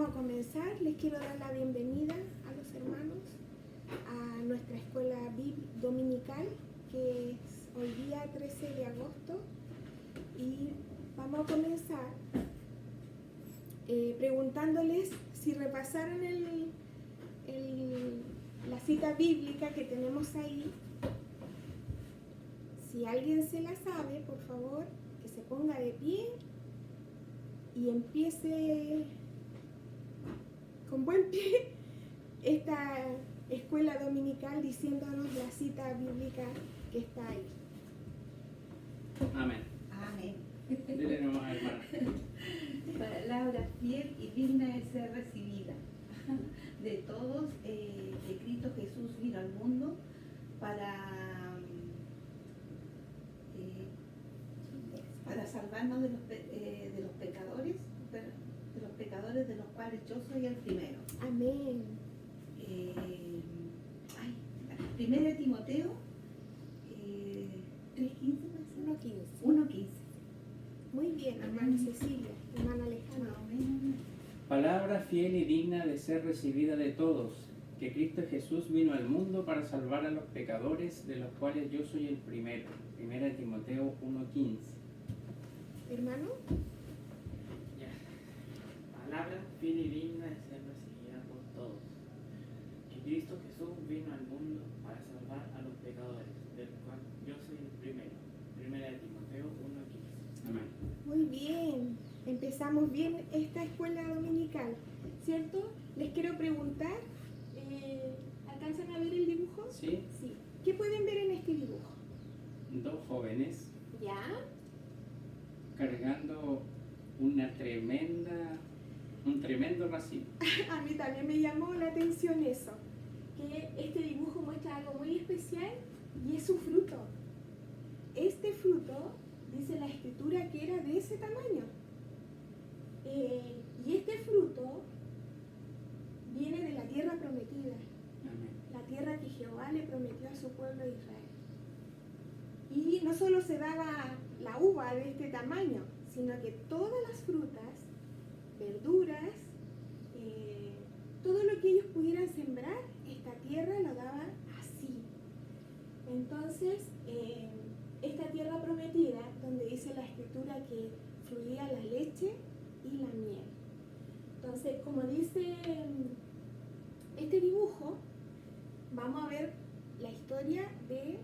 a comenzar. Les quiero dar la bienvenida a los hermanos a nuestra escuela dominical, que es hoy día 13 de agosto. Y vamos a comenzar preguntándoles si repasaron la cita bíblica que tenemos ahí. Si alguien se la sabe, por favor, que se ponga de pie y empiece con buen pie esta escuela dominical diciéndonos la cita bíblica que está ahí. Amén. Amén. Dile nomás, hermana. Palabra fiel y digna de ser recibida de todos, que Cristo Jesús vino al mundo para salvarnos de los pecadores, de los cuales yo soy el primero. Amén. Primero Timoteo 3:15, 1:15. Muy bien, hermana Cecilia, hermana Alejandra. Amén. Palabra fiel y digna de ser recibida de todos, que Cristo Jesús vino al mundo para salvar a los pecadores, de los cuales yo soy el primero. Primera Timoteo 1:15. Hermano, Ya. Palabra fiel y digna de ser recibida por todos. Que Cristo Jesús vino al mundo para salvar a los pecadores, del cual yo soy el primero. Primera de Timoteo 1:15. Amén. muy bien. Empezamos bien esta escuela dominical, ¿cierto? Les quiero preguntar, ¿alcanzan a ver el dibujo? Sí, Sí. ¿Qué pueden ver en este dibujo? dos jóvenes ¿Ya? cargando un tremendo racimo. A mí también me llamó la atención eso, que este dibujo muestra algo muy especial y es su fruto. Este fruto, dice la escritura, que era de ese tamaño. Y este fruto viene de la tierra prometida, Amén. la tierra que Jehová le prometió a su pueblo Israel. Y no solo se daba la uva de este tamaño, sino que todas las frutas, verduras, todo lo que ellos pudieran sembrar, esta tierra lo daba así. Entonces, esta tierra prometida, donde dice la escritura que fluía la leche y la miel. Entonces, como dice este dibujo, vamos a ver la historia de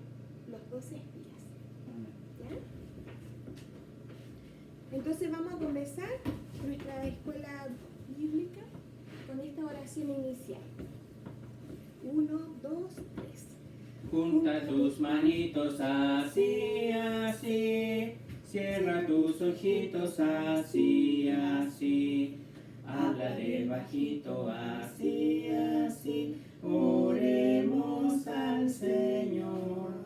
los 12 espías. Amén. ¿Ya? Entonces vamos a comenzar nuestra escuela bíblica con esta oración inicial. 1, 2, 3. Junta tus manitos así, así. Cierra tus ojitos así, así. Hablaré bajito así, así. Oremos al Señor.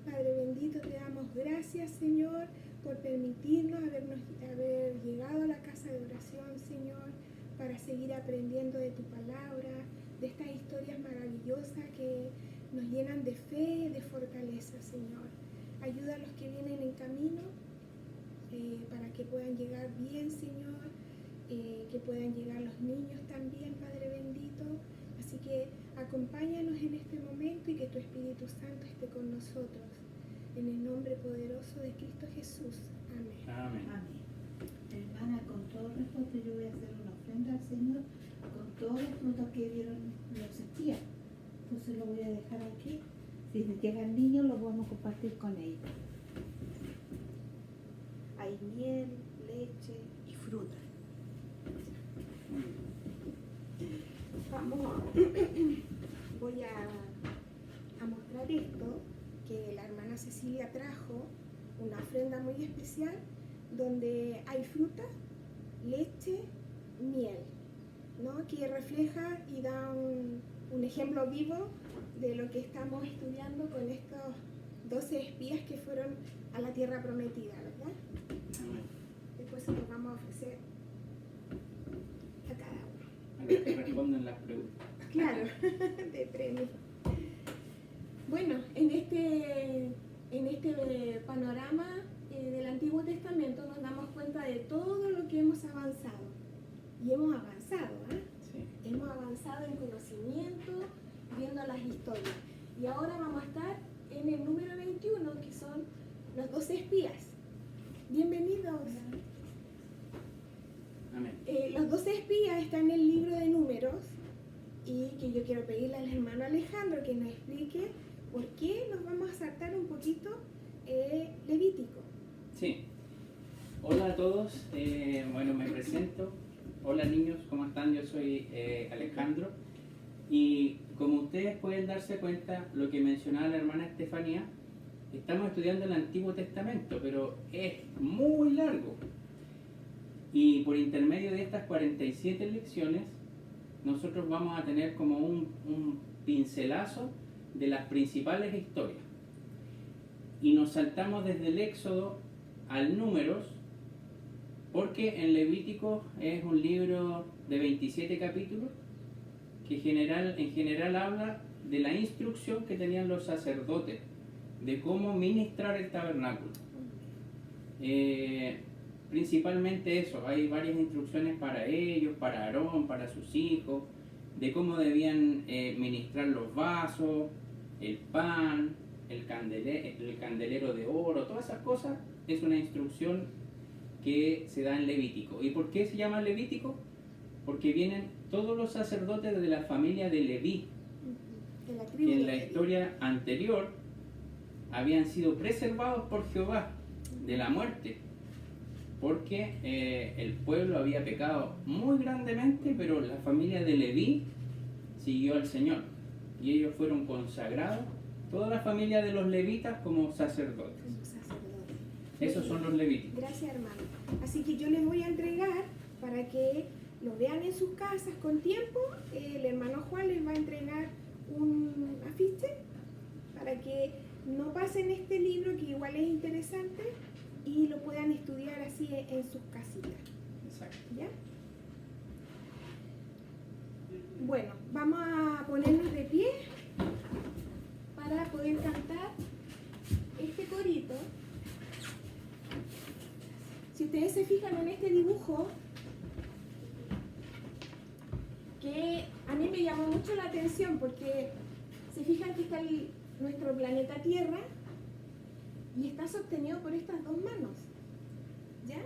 Padre bendito, te damos gracias, Señor, por permitirnos haber llegado a la casa de oración, Señor, para seguir aprendiendo de tu palabra, de estas historias maravillosas que nos llenan de fe, de fortaleza, Señor. Ayuda a los que vienen en camino para que puedan llegar bien, Señor, que puedan llegar los niños también, Padre bendito. Así que acompáñanos en este momento y que tu Espíritu Santo esté con nosotros. En el nombre poderoso de Cristo Jesús. Amén. Amén. Amén. Hermana, con todo respeto, yo voy a hacer una ofrenda al Señor con todos los frutos que vieron los espías. Entonces lo voy a dejar aquí. Si llegan niños, los vamos a compartir con ellos. Hay miel, leche y fruta. Voy a mostrar esto que la hermana Cecilia trajo, una ofrenda muy especial donde hay fruta, leche, miel, ¿no? Que refleja y da un ejemplo vivo de lo que estamos estudiando con estos 12 espías que fueron a la tierra prometida, ¿verdad? Amén. Después se los vamos a ofrecer a cada uno. A los que respondan las preguntas. Claro, de premio. Bueno, en este panorama del Antiguo Testamento nos damos cuenta de todo lo que hemos avanzado. Y hemos avanzado, las historias. Y ahora vamos a estar en el número 21, que son los 12 espías. Bienvenidos. Amén. Los 12 espías están en el libro de Números y que yo quiero pedirle al hermano Alejandro que nos explique por qué nos vamos a saltar un poquito Levítico. Sí. Hola a todos. Bueno, me presento. Hola niños, ¿cómo están? Yo soy Alejandro. Y como ustedes pueden darse cuenta, lo que mencionaba la hermana Estefanía, estamos estudiando el Antiguo Testamento, pero es muy largo. Y por intermedio de estas 47 lecciones, nosotros vamos a tener como un pincelazo de las principales historias. Y nos saltamos desde el Éxodo al Números, porque en Levítico es un libro de 27 capítulos, que en general habla de la instrucción que tenían los sacerdotes, de cómo ministrar el tabernáculo. Principalmente eso, hay varias instrucciones para ellos, para Aarón, para sus hijos, de cómo debían ministrar los vasos, el pan, el candelero de oro, todas esas cosas. Es una instrucción que se da en Levítico. ¿Y por qué se llama Levítico? Porque vienen todos los sacerdotes de la familia de Leví, De la tribu que en de la Leví. historia anterior habían sido preservados por Jehová de la muerte, porque el pueblo había pecado muy grandemente, pero la familia de Leví siguió al Señor y ellos fueron consagrados, toda la familia de los levitas como sacerdotes. Como sacerdote. Esos son los levíticos. Gracias, hermano. Así que yo les voy a entregar para que lo vean en sus casas con tiempo. El hermano Juan les va a entregar un afiche para que no pasen este libro, que igual es interesante, y lo puedan estudiar así en sus casitas. Exacto. ¿Ya? Bueno, vamos a ponernos de pie para poder cantar este corito. Si ustedes se fijan en este dibujo, que a mí me llamó mucho la atención porque se fijan que está nuestro planeta Tierra y está sostenido por estas dos manos. ¿Ya?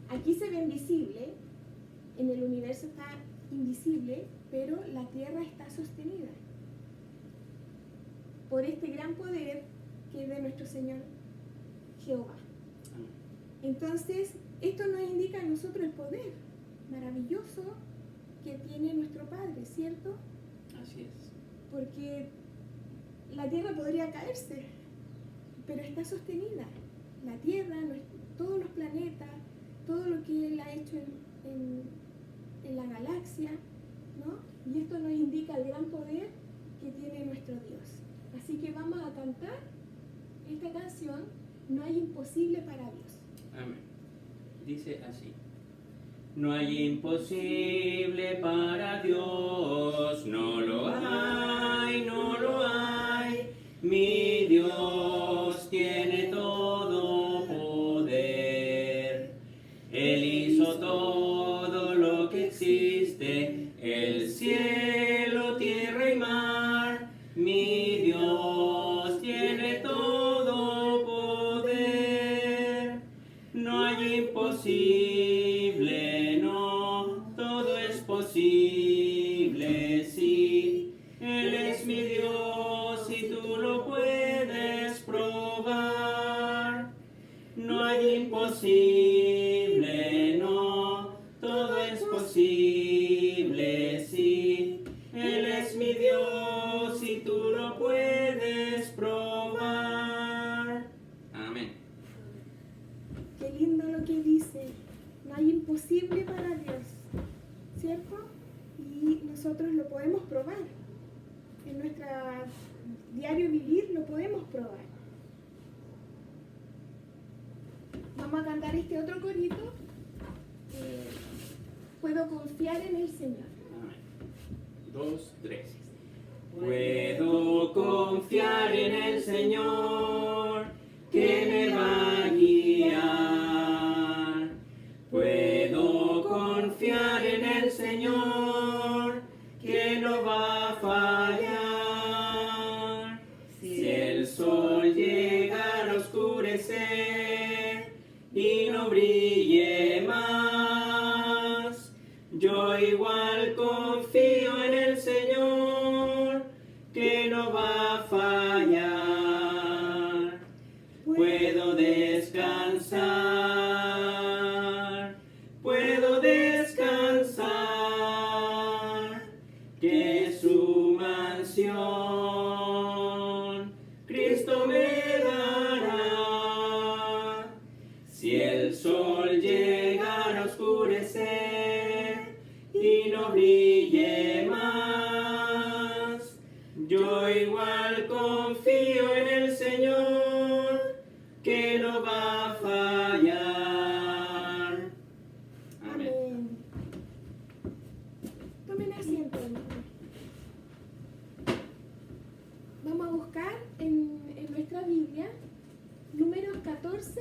Aquí se ve invisible, en el universo está invisible, pero la Tierra está sostenida por este gran poder que es de nuestro Señor Jehová. Entonces, esto nos indica a nosotros el poder maravilloso que tiene nuestro Padre, ¿cierto? Así es. Porque la Tierra podría caerse, pero está sostenida. La Tierra, todos los planetas, todo lo que Él ha hecho en la galaxia, ¿no? Y esto nos indica el gran poder que tiene nuestro Dios. Así que vamos a cantar esta canción, No hay imposible para Dios. Amén. Dice así. No hay imposible para Dios, no lo hay, no lo hay. Mi Dios tiene todo poder. Él hizo todo lo que existe, el cielo, tierra y mar. Mi Dios tiene todo poder. No hay imposible, no, todo es posible, sí. Él es mi Dios y tú lo puedes probar. No hay imposible, no, todo es posible, sí. Él es mi Dios y tú lo puedes probar. Amén. Qué lindo lo que dice. No hay imposible para Dios, ¿cierto? Y nosotros lo podemos probar. En nuestro diario vivir lo podemos probar. Vamos a cantar este otro corito. Puedo confiar en el Señor. Amén. 2, 3. Puedo confiar en el Señor, que me va a guiar. Puedo confiar en el Señor, que no va a fallar. sol llegara a oscurecer y no brille más, yo igual confío en el Señor, que no va a fallar. Puedo descansar, que su mansión Cristo me dará. Si el sol llegara a oscurecer y no brille más, yo igual confío en el Señor, que no va a fallar. Amén. Amén. Tomen asiento. Vamos a buscar en nuestra Biblia Números 14,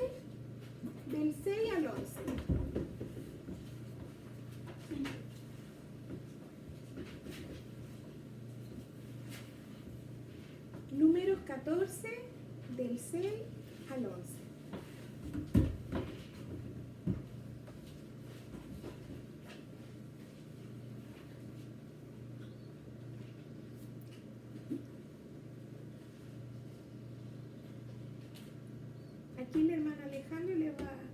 del 6 al 11. Números 14, del 6 al 11. Aquí el hermano Alejandro le va a dar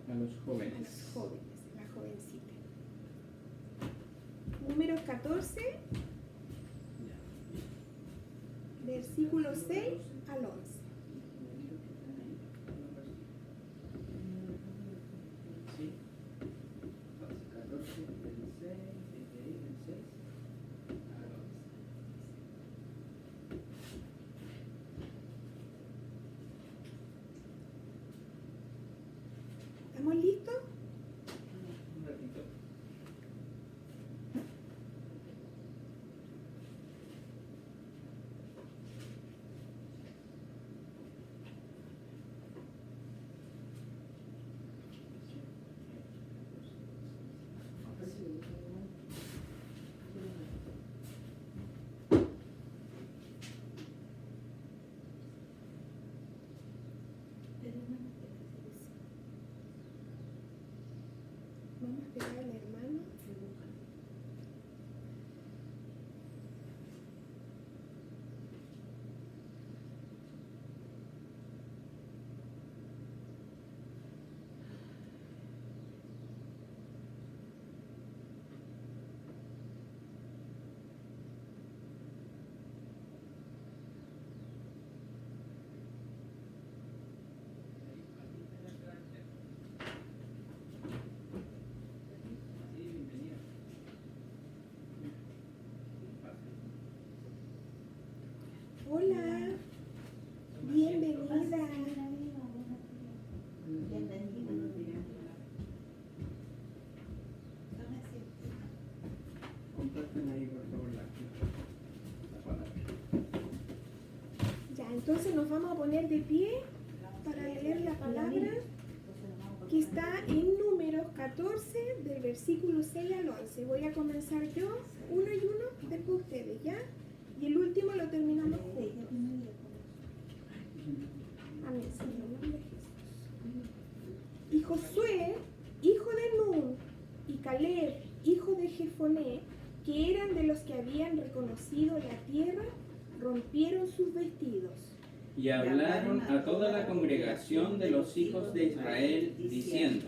A los a jóvenes. los jóvenes, la jovencita. Números 14, versículo 6 al 11. Sí. 14, del 6, desde ahí, del 6 al 11. ¿Estamos listos? Un ratito. Vamos a pegar al hermano. Hola, bienvenida. Comparten ahí, por favor, la palabra. Ya, entonces nos vamos a poner de pie para leer la palabra que está en Números 14, del versículo 6 al 11. Voy a comenzar yo, uno y uno, después ustedes, ¿ya? Y el último lo terminamos juntos. Amén, Señor, en nombre de Jesús. Y Josué, hijo de Nun, y Caleb, hijo de Jefoné, que eran de los que habían reconocido la tierra, rompieron sus vestidos. Y hablaron a toda la congregación de los hijos de Israel, diciendo: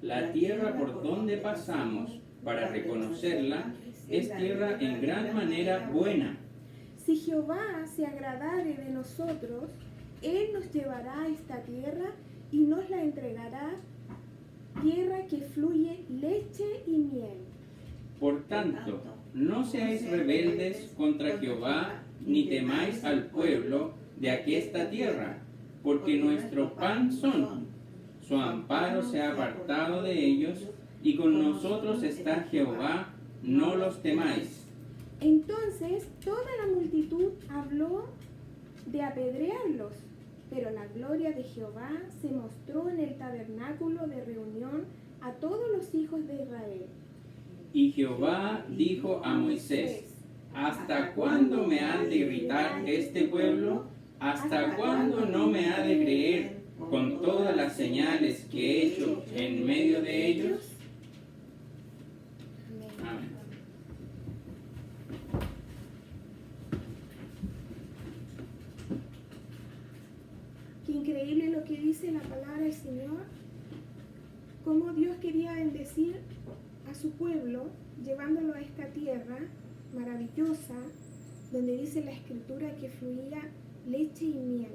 la tierra por donde pasamos para reconocerla es tierra en gran manera buena. Si Jehová se agradare de nosotros, Él nos llevará a esta tierra y nos la entregará, tierra que fluye leche y miel. Por tanto, no seáis rebeldes contra Jehová, ni temáis al pueblo de aquesta tierra, porque nuestro pan son. Su amparo se ha apartado de ellos, y con nosotros está Jehová, no los temáis. Entonces toda la multitud habló de apedrearlos, pero la gloria de Jehová se mostró en el tabernáculo de reunión a todos los hijos de Israel. Y Jehová dijo a Moisés: ¿Hasta cuándo me han de irritar este pueblo? ¿Hasta cuándo no me ha de creer con todas las señales que he hecho en medio de ellos? Amén. Qué increíble lo que dice la palabra del Señor, cómo Dios quería bendecir a su pueblo, llevándolo a esta tierra maravillosa, donde dice la Escritura que fluía leche y miel.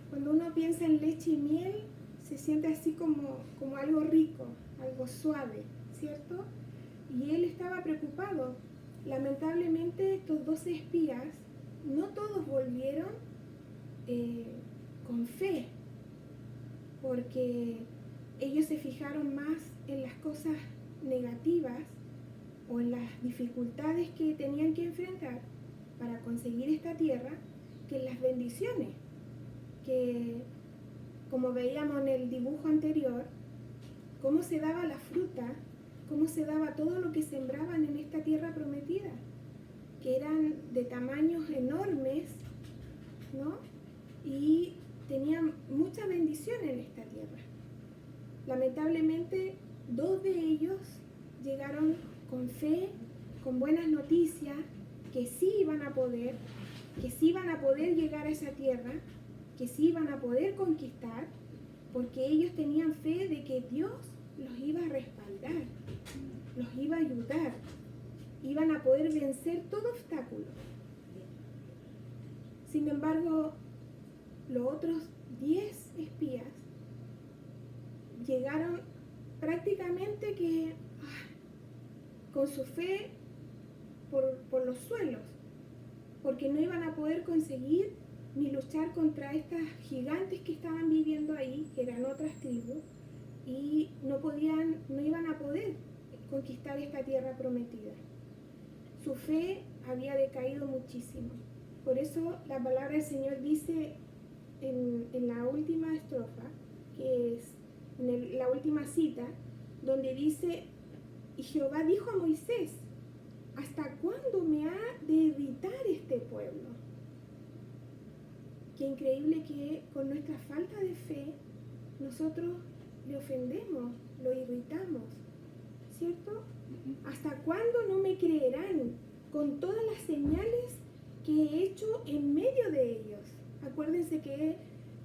Cuando uno piensa en leche y miel, se siente así como algo rico, algo suave, ¿cierto? Y él estaba preocupado. Lamentablemente estos 12 espías, no todos volvieron con fe, porque ellos se fijaron más en las cosas negativas o en las dificultades que tenían que enfrentar para conseguir esta tierra que en las bendiciones, que como veíamos en el dibujo anterior, cómo se daba la fruta, cómo se daba todo lo que sembraban en esta tierra prometida, que eran de tamaños enormes, ¿no? Y tenían mucha bendición en esta tierra. Lamentablemente, 2 de ellos llegaron con fe, con buenas noticias, que sí iban a poder llegar a esa tierra, que sí iban a poder conquistar, porque ellos tenían fe de que Dios los iba a respaldar, los iba a ayudar, iban a poder vencer todo obstáculo. Sin embargo, los otros 10 espías llegaron prácticamente que con su fe por los suelos, porque no iban a poder conseguir ni luchar contra estas gigantes que estaban viviendo ahí, que eran otras tribus, y no iban a poder conquistar esta tierra prometida. Su fe había decaído muchísimo. Por eso la palabra del Señor dice en la última estrofa, que es la última cita, donde dice: y Jehová dijo a Moisés, ¿hasta cuándo me ha de irritar este pueblo? Qué increíble que con nuestra falta de fe nosotros le ofendemos, lo irritamos, ¿cierto? ¿Hasta cuándo no me creerán con todas las señales que he hecho en medio de ellos? Acuérdense que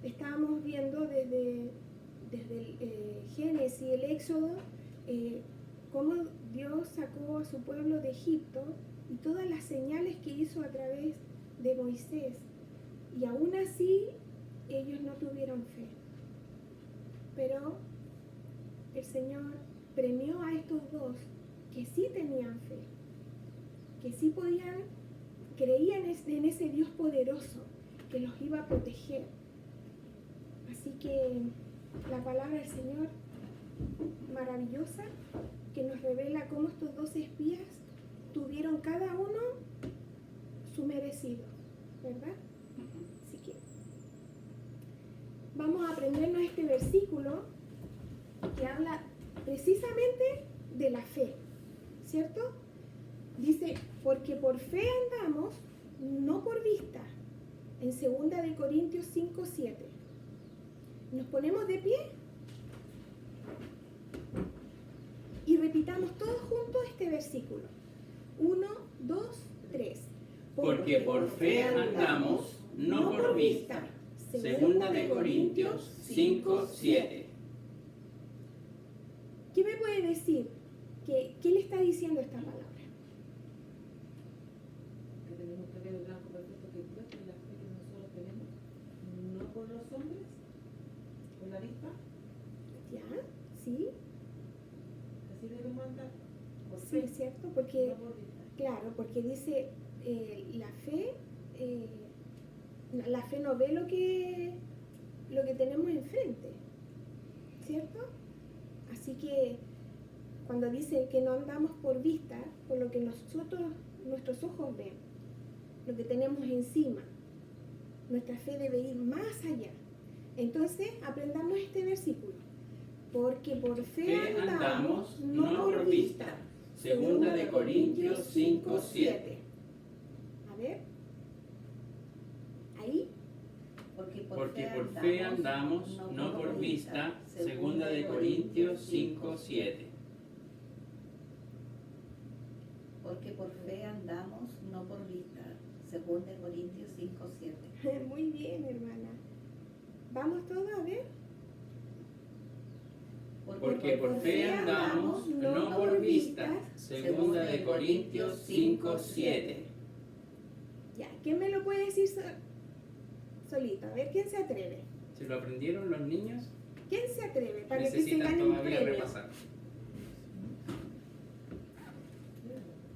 estábamos viendo desde el Génesis, el Éxodo, cómo Dios sacó a su pueblo de Egipto y todas las señales que hizo a través de Moisés. Y aún así, ellos no tuvieron fe. Pero el Señor premió a estos 2 que sí tenían fe, que sí creían en ese Dios poderoso que los iba a proteger. Así que la palabra del Señor, maravillosa, que nos revela cómo estos 12 espías tuvieron cada uno su merecido, ¿verdad? Así que vamos a aprendernos este versículo que habla precisamente de la fe, ¿cierto? Dice, porque por fe andamos, no por vista, en 2 Corintios 5:7. Nos ponemos de pie y repitamos todos juntos este versículo. 1, 2, 3. Porque por fe andamos, no por vista. 2 Corintios 5:7. ¿Qué me puede decir? ¿Qué le está diciendo esta palabra? Que tenemos que ver el blanco perfecto que Dios, que la fe que nosotros tenemos, no por los hombres, por la vista. ¿Ya? ¿Sí? Así debemos andar. Por Sí, fe, es cierto, porque, no por vista. claro, porque dice, la fe no ve lo que tenemos enfrente, ¿cierto? Así que cuando dice que no andamos por vista, por lo que nuestros ojos ven, lo que tenemos encima, nuestra fe debe ir más allá. Entonces, aprendamos este versículo. Porque por fe andamos, no por vista. 2 Corintios 5:7. ver. Ahí. Porque por fe andamos, no por vista. Segunda de Corintios 5, 7. Porque por fe andamos, no por vista. Segunda de Corintios 5, 7. Muy bien, hermana. Vamos todos a ver. Porque por fe andamos, no por vista. Segunda de Corintios 5, 7. Ya, ¿quién me lo puede decir solito? A ver, ¿quién se atreve? ¿Se lo aprendieron los niños? ¿Quién se atreve para que se Necesitan gane un todavía premio? repasar.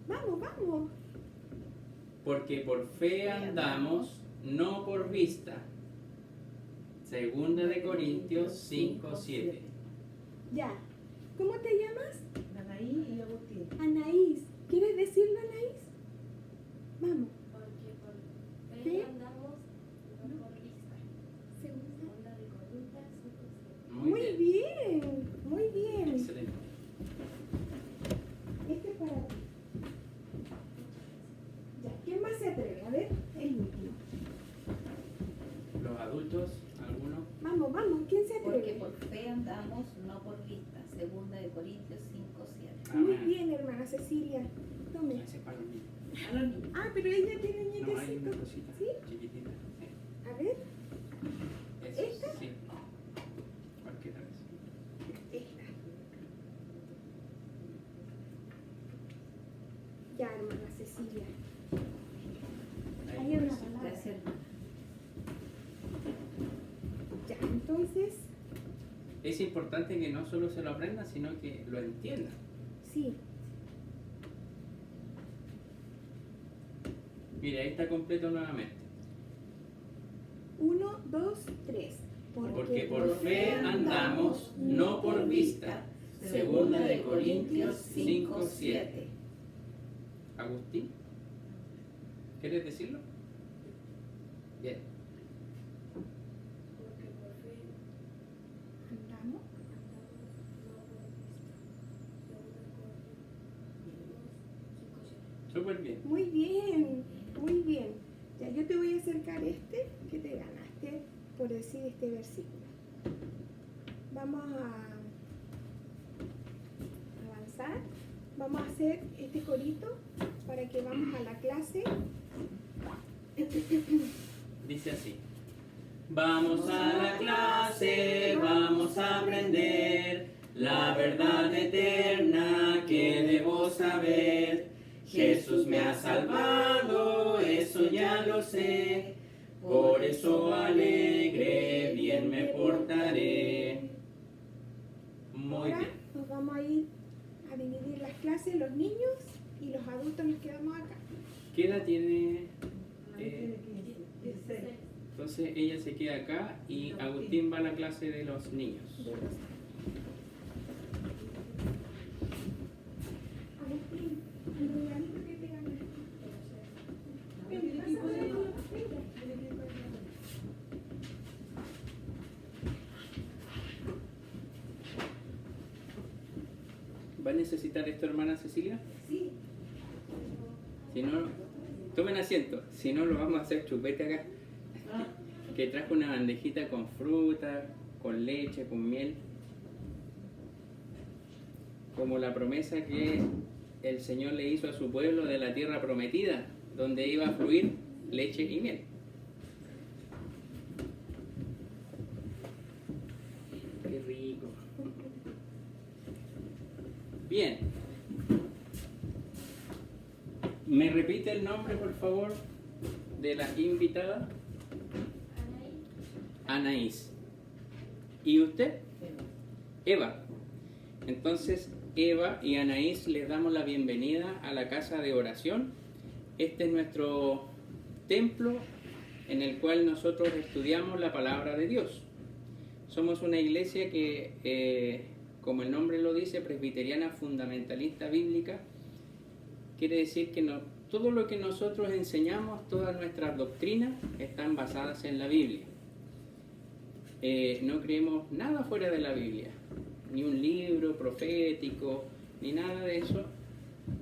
Vamos, vamos. Porque por fe andamos, no por vista. Segunda de Corintios 5, 7. Ya. ¿Cómo te llamas? Anaí y Agustín. Anaís. ¿Quieres decirlo, Anaís? Vamos. Porque por ¿Sí? fe andamos, no por vista. Segunda. Segunda de Corintios 5:7. Muy bien, muy bien. Excelente. Este es para ti. Ya, ¿quién más se atreve? A ver, el último. Los adultos, algunos. Vamos, vamos, ¿quién se Porque atreve? por fe andamos, no por vista. Segunda de Corintios 5, 7. Muy Amén. bien, hermana Cecilia. Tome. Ese es para los niños. A los niños. Ah, pero ella tiene un No, hay nietecito. una cosita ¿Sí? chiquitita. Sí. A ver, Eso, ¿Esta? sí. Cualquiera vez. esta. Ya, hermana Cecilia. Ahí. Hay una palabra. Gracias, hermano. Ya, entonces, Es importante que no solo se lo aprendan, sino que lo entiendan. sí. Mire, ahí está completo nuevamente. 1, 2, 3. Porque por fe andamos, no por vista. Segunda de Corintios 5, 7. Agustín, ¿quieres decirlo? Bien. Porque por fe Andamos. andamos, no por vista. Segunda de Corintios 5:7. Súper bien. Muy bien, muy bien. Ya yo te voy a acercar este que te ganaste por decir este versículo. Vamos a avanzar. Vamos a hacer este corito para que vamos a la clase. Dice así. Vamos a la clase, vamos a aprender la verdad eterna que debo saber. Jesús me ha salvado, eso ya lo sé. Por eso alegre, bien me portaré. Muy Ahora bien. nos vamos a ir a dividir las clases, los niños y los adultos nos quedamos acá. ¿Qué edad tiene? Anaí tiene 15. 16. Entonces ella se queda acá y Agustín va a la clase de los niños. Agustín, el regalito que te ganaste. Anaí tiene que ir con ella. Tiene que ir con ella. ¿Va a necesitar esto, hermana Cecilia? Sí. Si no, tomen asiento. Si no, lo vamos a hacer chupete acá. Que trajo una bandejita con fruta, con leche, con miel. Como la promesa que el Señor le hizo a su pueblo de la tierra prometida, donde iba a fluir leche y miel. Qué rico. Bien. ¿Me repite el nombre, por favor, de la invitada? Anaís. ¿Y usted? Eva. Entonces, Eva y Anaís les damos la bienvenida a la casa de oración. Este es nuestro templo en el cual nosotros estudiamos la palabra de Dios. Somos una iglesia que, como el nombre lo dice, presbiteriana fundamentalista bíblica. Quiere decir que todo lo que nosotros enseñamos, todas nuestras doctrinas, están basadas en la Biblia. No creemos nada fuera de la Biblia, ni un libro profético, ni nada de eso.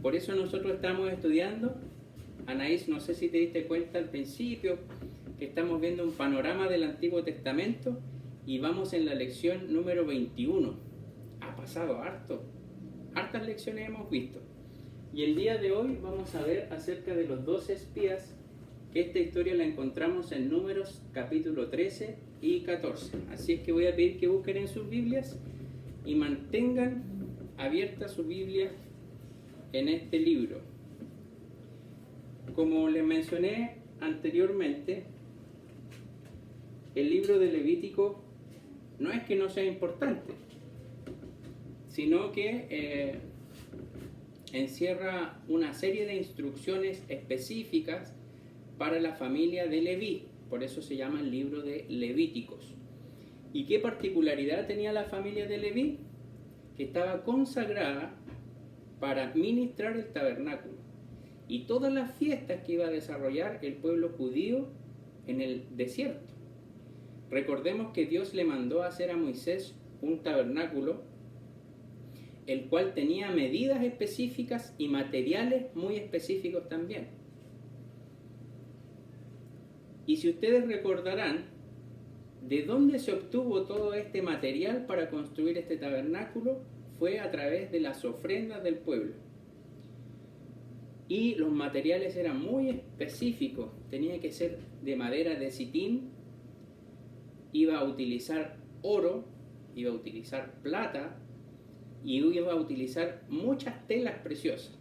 Por eso nosotros estamos estudiando Anaís, no sé si te diste cuenta al principio que estamos viendo un panorama del Antiguo Testamento y vamos en la lección número 21. Ha pasado hartas lecciones hemos visto. Y el día de hoy vamos a ver acerca de los 12 espías, que esta historia la encontramos en Números capítulo 13 y 14. Así es que voy a pedir que busquen en sus Biblias y mantengan abierta su Biblia en este libro. Como les mencioné anteriormente, el libro de Levítico no es que no sea importante, sino que encierra una serie de instrucciones específicas para la familia de Leví. Por eso se llama el libro de Levíticos. ¿Y qué particularidad tenía la familia de Leví? Que estaba consagrada para ministrar el tabernáculo y todas las fiestas que iba a desarrollar el pueblo judío en el desierto. Recordemos que Dios le mandó a hacer a Moisés un tabernáculo, el cual tenía medidas específicas y materiales muy específicos también. Y si ustedes recordarán, ¿de dónde se obtuvo todo este material para construir este tabernáculo? Fue a través de las ofrendas del pueblo. Y los materiales eran muy específicos, tenía que ser de madera de sitín, iba a utilizar oro, iba a utilizar plata y iba a utilizar muchas telas preciosas.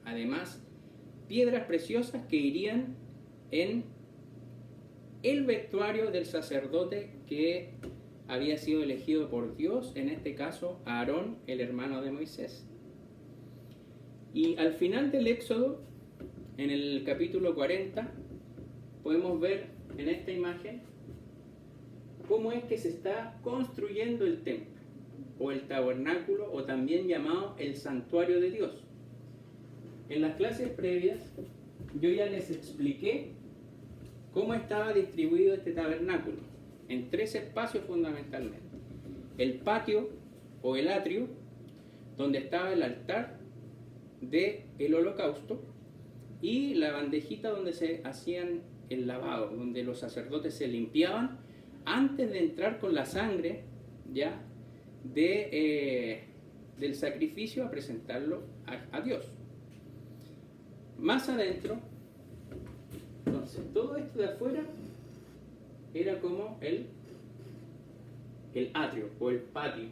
Además, piedras preciosas que irían en el vestuario del sacerdote que había sido elegido por Dios, en este caso Aarón, el hermano de Moisés. Y al final del Éxodo, en el capítulo 40, podemos ver en esta imagen cómo es que se está construyendo el templo, o el tabernáculo, o también llamado el santuario de Dios. En las clases previas, yo ya les expliqué cómo estaba distribuido este tabernáculo, en 3 espacios fundamentalmente. El patio, o el atrio, donde estaba el altar del holocausto, y la bandejita donde se hacían el lavado, donde los sacerdotes se limpiaban antes de entrar con la sangre ya del sacrificio a presentarlo a Dios. Más adentro, entonces, todo esto de afuera era como el atrio o el patio.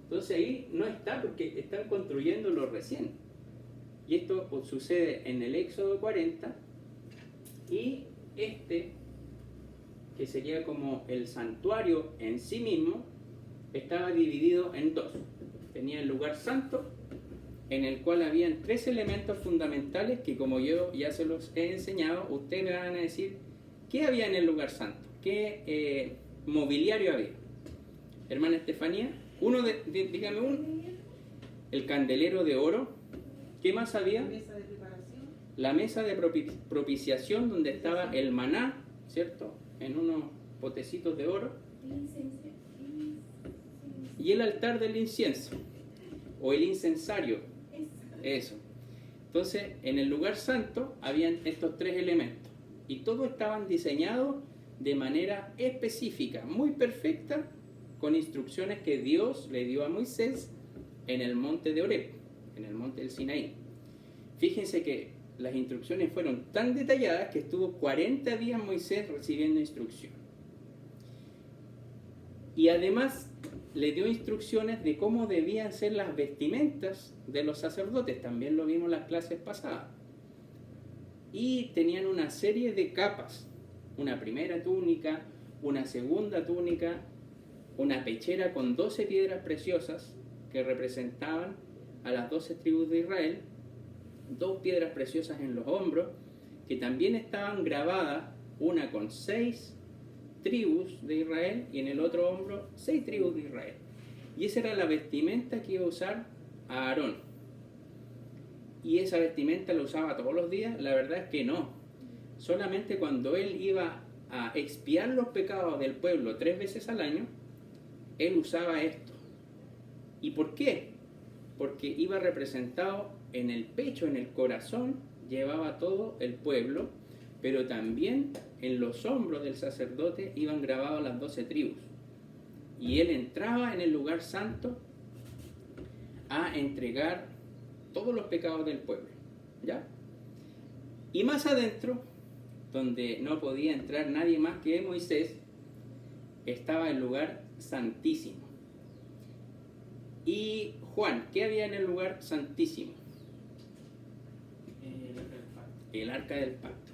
Entonces ahí no está porque están construyéndolo recién. Y esto sucede en el Éxodo 40, y que sería como el santuario en sí mismo, estaba dividido en 2. Tenía el lugar santo, en el cual habían 3 elementos fundamentales que, como yo ya se los he enseñado, ustedes me van a decir qué había en el lugar santo, qué mobiliario había. Hermana Estefanía, dígame uno. El candelero de oro. ¿Qué más había? Mesa de preparación. La mesa de propiciación, donde estaba el maná, ¿cierto? En unos potecitos de oro. Y el altar del incienso, o el incensario. Eso. Entonces, en el lugar santo habían estos 3 elementos. Y todos estaban diseñados de manera específica, muy perfecta, con instrucciones que Dios le dio a Moisés en el monte de Horeb, en el monte del Sinaí. Fíjense que las instrucciones fueron tan detalladas que estuvo 40 días Moisés recibiendo instrucción. Y además le dio instrucciones de cómo debían ser las vestimentas de los sacerdotes, también lo vimos en las clases pasadas. Y tenían una serie de capas, una primera túnica, una segunda túnica, una pechera con 12 piedras preciosas que representaban a las 12 tribus de Israel, 2 piedras preciosas en los hombros, que también estaban grabadas, una con 6 tribus de Israel y en el otro hombro 6 tribus de Israel. Y esa era la vestimenta que iba a usar Aarón. ¿Y esa vestimenta la usaba todos los días? La verdad es que no. Solamente cuando él iba a expiar los pecados del pueblo 3 veces al año, él usaba esto. ¿Y por qué? Porque iba representado en el pecho, en el corazón llevaba todo el pueblo, pero también en los hombros del sacerdote iban grabadas las 12 tribus. Y él entraba en el lugar santo a entregar todos los pecados del pueblo, ¿ya? Y más adentro, donde no podía entrar nadie más que Moisés, estaba el lugar santísimo. Y Juan, ¿qué había en el lugar santísimo? El arca del pacto.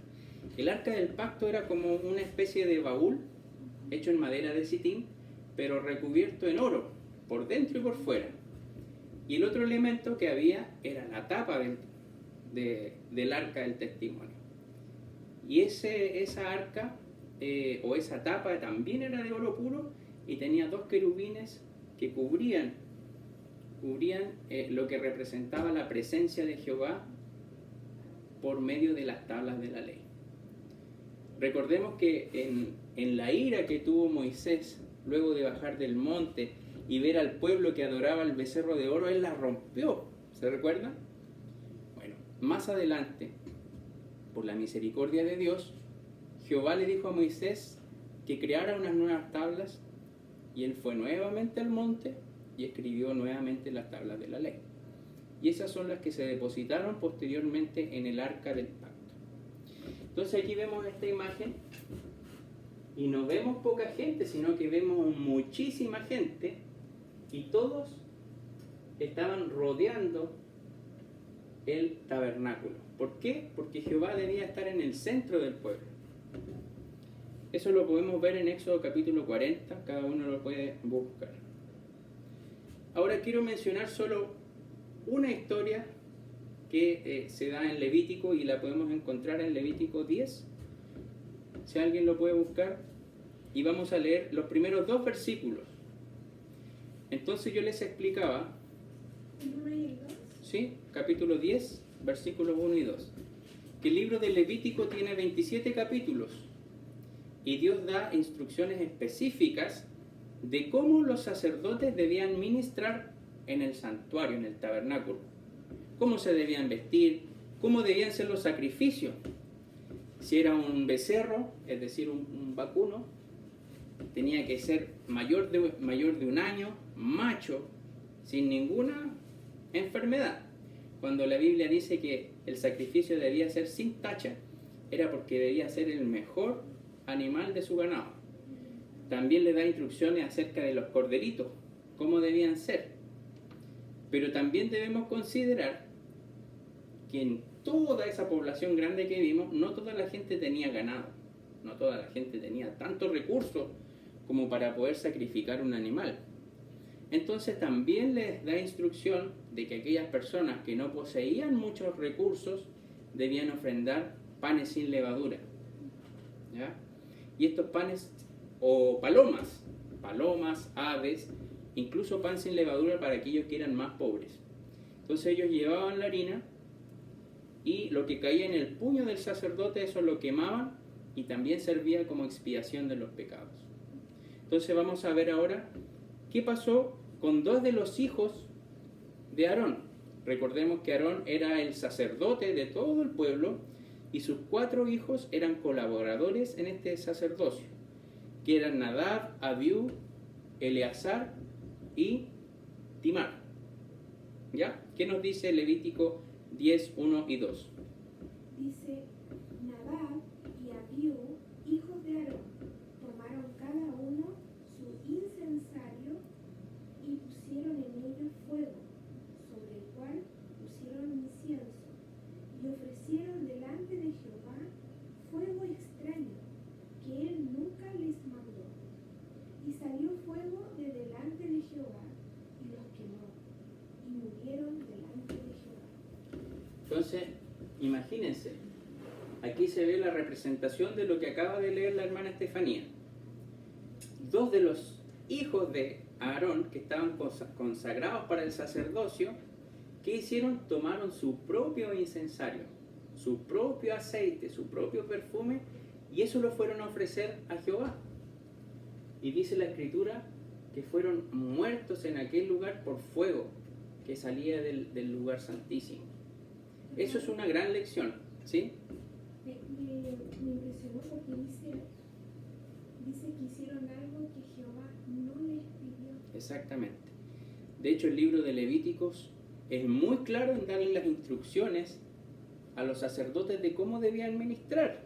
El arca del pacto era como una especie de baúl hecho en madera de sitín, pero recubierto en oro, por dentro y por fuera. Y el otro elemento que había era la tapa del arca del testimonio. Y esa arca, o esa tapa, también era de oro puro y tenía 2 querubines que cubrían lo que representaba la presencia de Jehová por medio de las tablas de la ley. Recordemos que en la ira que tuvo Moisés luego de bajar del monte y ver al pueblo que adoraba el becerro de oro, él la rompió. ¿Se recuerdan? Bueno, más adelante, por la misericordia de Dios, Jehová le dijo a Moisés que creara unas nuevas tablas, y él fue nuevamente al monte y escribió nuevamente las tablas de la ley. Y esas son las que se depositaron posteriormente en el arca del pacto. Entonces aquí vemos esta imagen y no vemos poca gente, sino que vemos muchísima gente, y todos estaban rodeando el tabernáculo. ¿Por qué? Porque Jehová debía estar en el centro del pueblo. Eso lo podemos ver en Éxodo capítulo 40, cada uno lo puede buscar. Ahora quiero mencionar solo una historia que se da en Levítico, y la podemos encontrar en Levítico 10, si alguien lo puede buscar, y vamos a leer los primeros 2 versículos. Entonces yo les explicaba, ¿El 1 y el 2? ¿sí? Capítulo 10, versículos 1 y 2, que el libro de Levítico tiene 27 capítulos, y Dios da instrucciones específicas de cómo los sacerdotes debían ministrar en el santuario, en el tabernáculo, cómo se debían vestir, cómo debían ser los sacrificios. Si era un becerro, es decir, un vacuno, tenía que ser mayor de 1 año, macho, sin ninguna enfermedad. Cuando la Biblia dice que el sacrificio debía ser sin tacha, era porque debía ser el mejor animal de su ganado. También le da instrucciones acerca de los corderitos, cómo debían ser. Pero también debemos considerar que en toda esa población grande que vimos, no toda la gente tenía ganado, no toda la gente tenía tantos recursos como para poder sacrificar un animal. Entonces también les da instrucción de que aquellas personas que no poseían muchos recursos debían ofrendar panes sin levadura, ¿ya? Y estos panes, o palomas, aves, incluso pan sin levadura para aquellos que eran más pobres. Entonces ellos llevaban la harina, y lo que caía en el puño del sacerdote, eso lo quemaban, y también servía como expiación de los pecados. Entonces vamos a ver ahora qué pasó con 2 de los hijos de Aarón. Recordemos que Aarón era el sacerdote de todo el pueblo, y sus 4 hijos eran colaboradores en este sacerdocio, que eran Nadab, Abiú, Eleazar y Timar. ¿Ya? ¿Qué nos dice Levítico 10, 1 y 2? Dice: Nadab y Abiú, hijos de Aarón, tomaron cada uno su incensario y pusieron en ello fuego, sobre el cual pusieron incienso, y ofrecieron delante de Jehová fuego extraño, que él nunca les mandó. Y salió fuego de delante de Jehová, y los quemó, y murieron delante de Jehová. Entonces, imagínense, aquí se ve la representación de lo que acaba de leer la hermana Estefanía. 2 de los hijos de Aarón, que estaban consagrados para el sacerdocio, ¿qué hicieron? Tomaron su propio incensario, su propio aceite, su propio perfume, y eso lo fueron a ofrecer a Jehová. Y dice la Escritura que fueron muertos en aquel lugar por fuego que salía del lugar santísimo. Eso es una gran lección. ¿Sí? Me impresionó porque dice que hicieron algo que Jehová no les pidió. Exactamente. De hecho, el libro de Levíticos es muy claro en darle las instrucciones a los sacerdotes de cómo debían ministrar.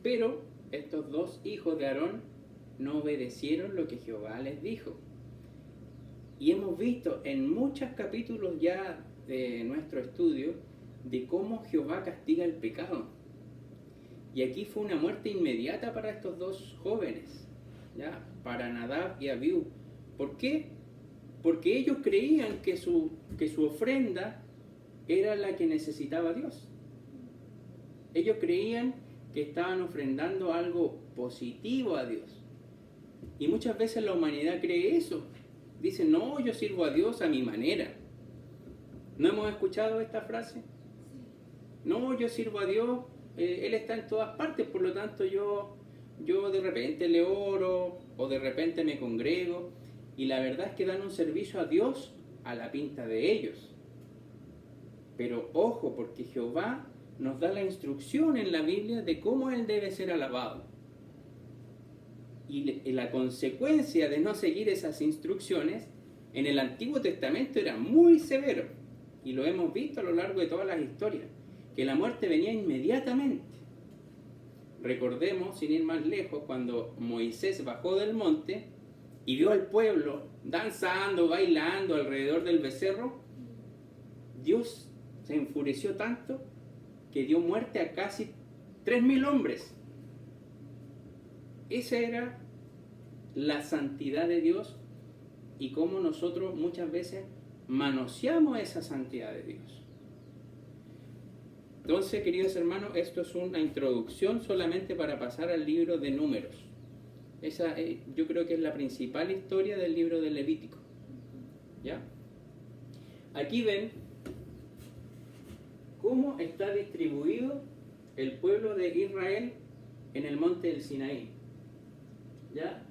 Pero estos dos hijos de Aarón no obedecieron lo que Jehová les dijo. Y hemos visto en muchos capítulos ya de nuestro estudio de cómo Jehová castiga el pecado. Y aquí fue una muerte inmediata para estos dos jóvenes, ¿ya? Para Nadab y Abiú. ¿Por qué? Porque ellos creían que su ofrenda era la que necesitaba Dios. Ellos creían que estaban ofrendando algo positivo a Dios. Y muchas veces la humanidad cree eso. Dice, no, yo sirvo a Dios a mi manera. ¿No hemos escuchado esta frase? No, yo sirvo a Dios, Él está en todas partes, por lo tanto yo de repente le oro o de repente me congrego. Y la verdad es que dan un servicio a Dios a la pinta de ellos. Pero ojo, porque Jehová nos da la instrucción en la Biblia de cómo Él debe ser alabado. Y la consecuencia de no seguir esas instrucciones en el Antiguo Testamento era muy severo. Y lo hemos visto a lo largo de todas las historias, que la muerte venía inmediatamente. Recordemos, sin ir más lejos, cuando Moisés bajó del monte y vio al pueblo danzando, bailando alrededor del becerro, Dios se enfureció tanto que dio muerte a casi 3.000 hombres. Esa era la santidad de Dios y cómo nosotros muchas veces manoseamos esa santidad de Dios. Entonces, queridos hermanos, esto es una introducción solamente para pasar al libro de Números. Esa yo creo que es la principal historia del libro de Levítico. ¿Ya? Aquí ven cómo está distribuido el pueblo de Israel en el monte del Sinaí. ¿Ya?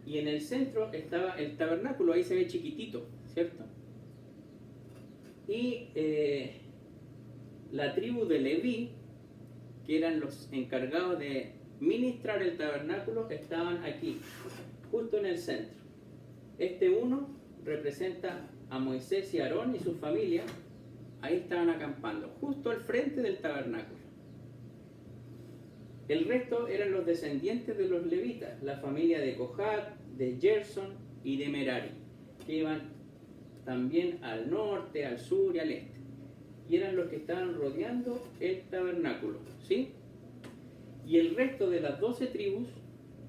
Y en el centro estaba el tabernáculo, ahí se ve chiquitito, ¿cierto? Y la tribu de Leví, que eran los encargados de ministrar el tabernáculo, estaban aquí, justo en el centro. Este uno representa a Moisés y Aarón y su familia, ahí estaban acampando, justo al frente del tabernáculo. El resto eran los descendientes de los levitas, la familia de Cohat, de Gerson y de Merari, que iban también al norte, al sur y al este. Y eran los que estaban rodeando el tabernáculo, ¿sí? Y el resto de las 12 tribus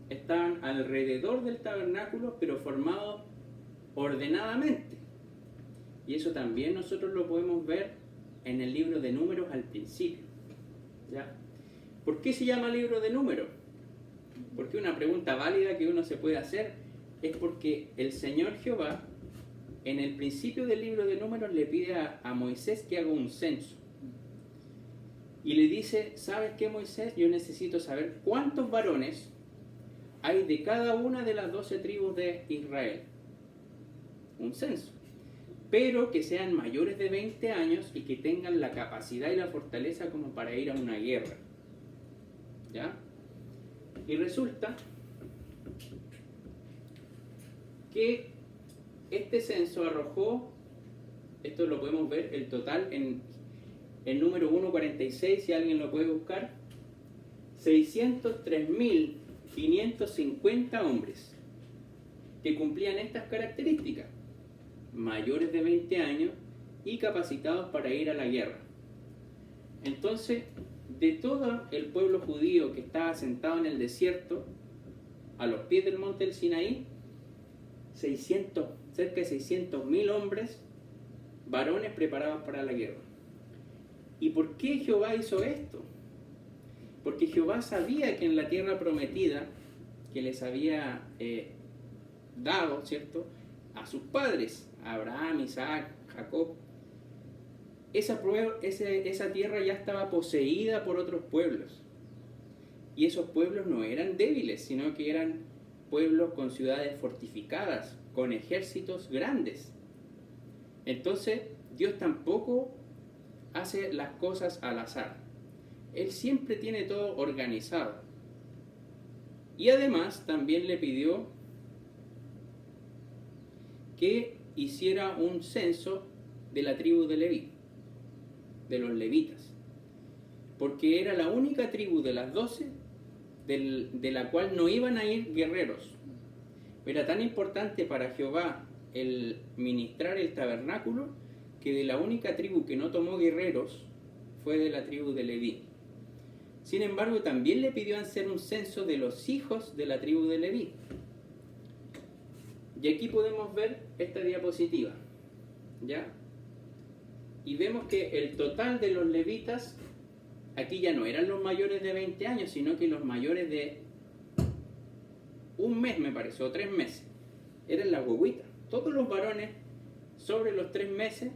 estaban alrededor del tabernáculo, pero formados ordenadamente. Y eso también nosotros lo podemos ver en el libro de Números al principio, ¿ya? ¿Por qué se llama libro de Números? Porque una pregunta válida que uno se puede hacer es porque el Señor Jehová, en el principio del libro de Números, le pide a Moisés que haga un censo. Y le dice, ¿sabes qué, Moisés? Yo necesito saber cuántos varones hay de cada una de las 12 tribus de Israel. Un censo. Pero que sean mayores de 20 años y que tengan la capacidad y la fortaleza como para ir a una guerra. ¿Ya? Y resulta que este censo arrojó, esto lo podemos ver, el total en el número 146, si alguien lo puede buscar, 603.550 hombres que cumplían estas características, mayores de 20 años y capacitados para ir a la guerra. Entonces, de todo el pueblo judío que estaba sentado en el desierto, a los pies del monte del Sinaí, cerca de 600.000 hombres, varones preparados para la guerra. ¿Y por qué Jehová hizo esto? Porque Jehová sabía que en la tierra prometida que les había dado, ¿cierto?, a sus padres, a Abraham, Isaac, Jacob, esa tierra ya estaba poseída por otros pueblos. Y esos pueblos no eran débiles, sino que eran pueblos con ciudades fortificadas, con ejércitos grandes. Entonces, Dios tampoco hace las cosas al azar. Él siempre tiene todo organizado. Y además también le pidió que hiciera un censo de la tribu de Leví, de los levitas, porque era la única tribu de las 12 de la cual no iban a ir guerreros. Era tan importante para Jehová el ministrar el tabernáculo que de la única tribu que no tomó guerreros fue de la tribu de Leví. Sin embargo, también le pidió hacer un censo de los hijos de la tribu de Leví. Y aquí podemos ver esta diapositiva, ¿ya? Y vemos que el total de los levitas, aquí ya no eran los mayores de 20 años, sino que los mayores de un mes, me parece, o 3 meses. Eran las huevitas. Todos los varones sobre los 3 meses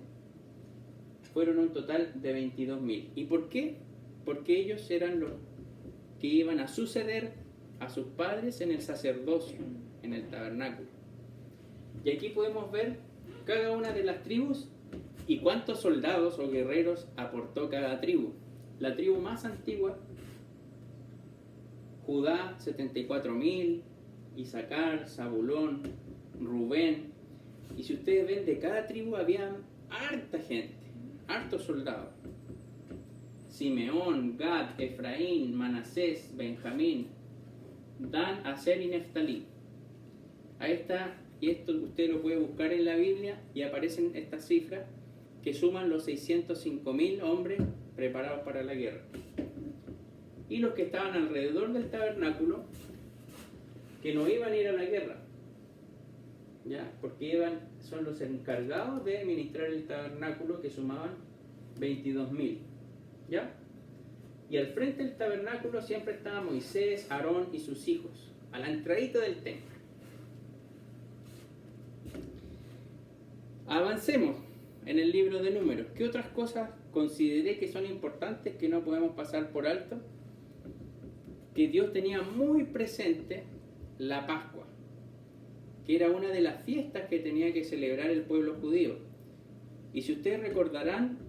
fueron un total de 22.000. ¿Y por qué? Porque ellos eran los que iban a suceder a sus padres en el sacerdocio, en el tabernáculo. Y aquí podemos ver cada una de las tribus y cuántos soldados o guerreros aportó cada tribu. La tribu más antigua, Judá, 74.000, Isaacar, Zabulón, Rubén. Y si ustedes ven, de cada tribu había harta gente, hartos soldados. Simeón, Gad, Efraín, Manasés, Benjamín, Dan, Aser y Neftalí. Ahí está, y esto usted lo puede buscar en la Biblia y aparecen estas cifras que suman los 605.000 hombres preparados para la guerra. Y los que estaban alrededor del tabernáculo, que no iban a ir a la guerra, ¿ya? Porque son los encargados de administrar el tabernáculo, que sumaban 22.000, ¿ya? Y al frente del tabernáculo siempre estaba Moisés, Aarón y sus hijos, a la entradita del templo. Avancemos en el libro de Números. ¿Qué otras cosas consideré que son importantes, que no podemos pasar por alto? Que Dios tenía muy presente la Pascua, que era una de las fiestas que tenía que celebrar el pueblo judío. Y si ustedes recordarán,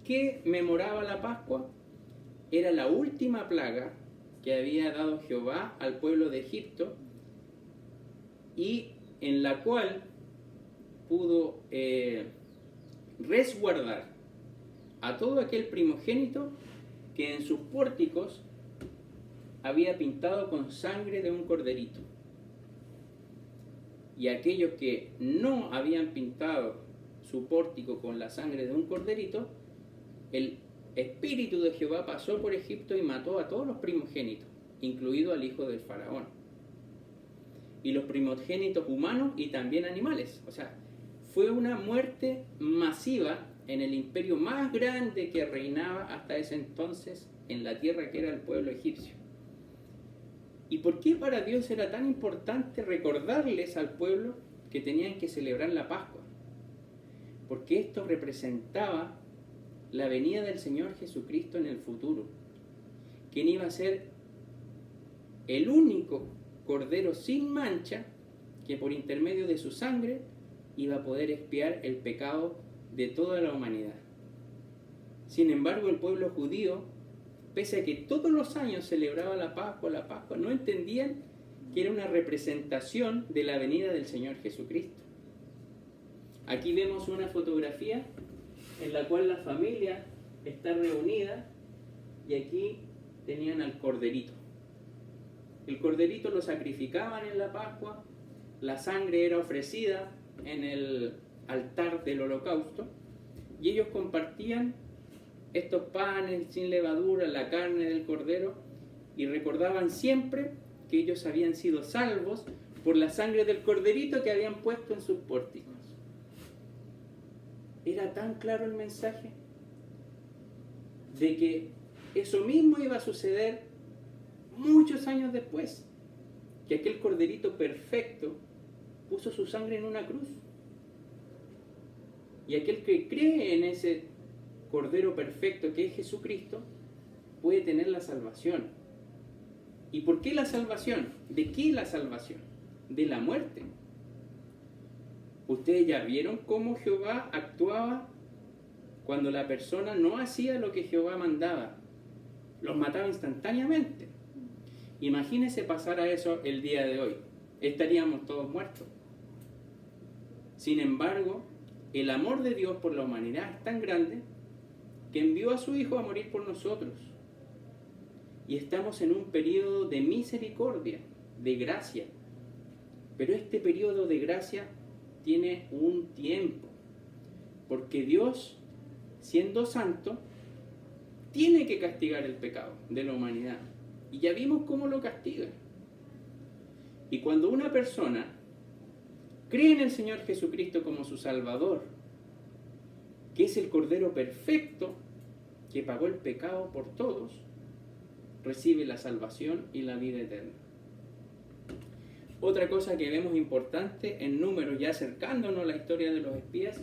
¿qué memoraba la Pascua? Era la última plaga que había dado Jehová al pueblo de Egipto y en la cual pudo resguardar a todo aquel primogénito que en sus pórticos había pintado con sangre de un corderito. Y aquellos que no habían pintado su pórtico con la sangre de un corderito, el espíritu de Jehová pasó por Egipto y mató a todos los primogénitos, incluido al hijo del faraón. Y los primogénitos humanos y también animales. O sea, fue una muerte masiva en el imperio más grande que reinaba hasta ese entonces en la tierra, que era el pueblo egipcio. ¿Y por qué para Dios era tan importante recordarles al pueblo que tenían que celebrar la Pascua? Porque esto representaba la venida del Señor Jesucristo en el futuro, quien iba a ser el único cordero sin mancha que por intermedio de su sangre iba a poder expiar el pecado de toda la humanidad. Sin embargo, el pueblo judío, pese a que todos los años celebraba la Pascua, no entendían que era una representación de la venida del Señor Jesucristo. Aquí vemos una fotografía en la cual la familia está reunida y aquí tenían al corderito. El corderito lo sacrificaban en la Pascua, la sangre era ofrecida en el altar del holocausto y ellos compartían estos panes sin levadura, la carne del cordero, y recordaban siempre que ellos habían sido salvos por la sangre del corderito que habían puesto en sus pórticos. Era tan claro el mensaje de que eso mismo iba a suceder muchos años después, que aquel corderito perfecto puso su sangre en una cruz. Y aquel que cree en ese Cordero perfecto que es Jesucristo puede tener la salvación. ¿Y por qué la salvación? ¿De qué la salvación? De la muerte. Ustedes ya vieron cómo Jehová actuaba cuando la persona no hacía lo que Jehová mandaba. Los mataba instantáneamente. Imagínese pasar a eso el día de hoy. Estaríamos todos muertos. Sin embargo, el amor de Dios por la humanidad es tan grande que envió a su Hijo a morir por nosotros. Y estamos en un periodo de misericordia, de gracia. Pero este periodo de gracia tiene un tiempo. Porque Dios, siendo santo, tiene que castigar el pecado de la humanidad. Y ya vimos cómo lo castiga. Y cuando una persona cree en el Señor Jesucristo como su Salvador, que es el Cordero perfecto, que pagó el pecado por todos, recibe la salvación y la vida eterna. Otra cosa que vemos importante en Números, ya acercándonos a la historia de los espías,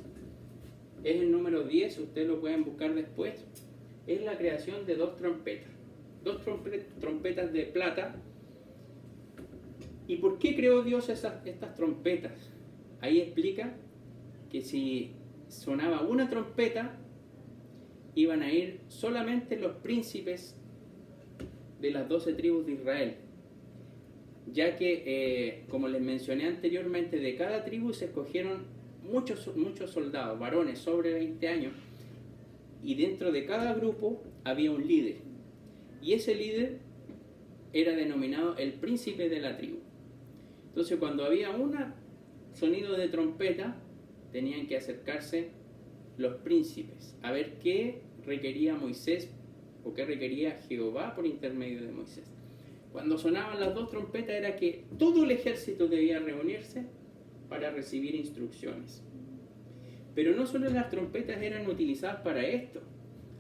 es el número 10, ustedes lo pueden buscar después, es la creación de dos trompetas. Dos trompetas de plata. ¿Y por qué creó Dios estas trompetas? Ahí explica que si sonaba una trompeta, iban a ir solamente los príncipes de las 12 tribus de Israel. Ya que, como les mencioné anteriormente, de cada tribu se escogieron muchos soldados, varones sobre 20 años, y dentro de cada grupo había un líder. Y ese líder era denominado el príncipe de la tribu. Entonces, cuando había un sonido de trompeta, tenían que acercarse los príncipes a ver qué requería Moisés o qué requería Jehová por intermedio de Moisés. Cuando sonaban las dos trompetas era que todo el ejército debía reunirse para recibir instrucciones. Pero no solo las trompetas eran utilizadas para esto,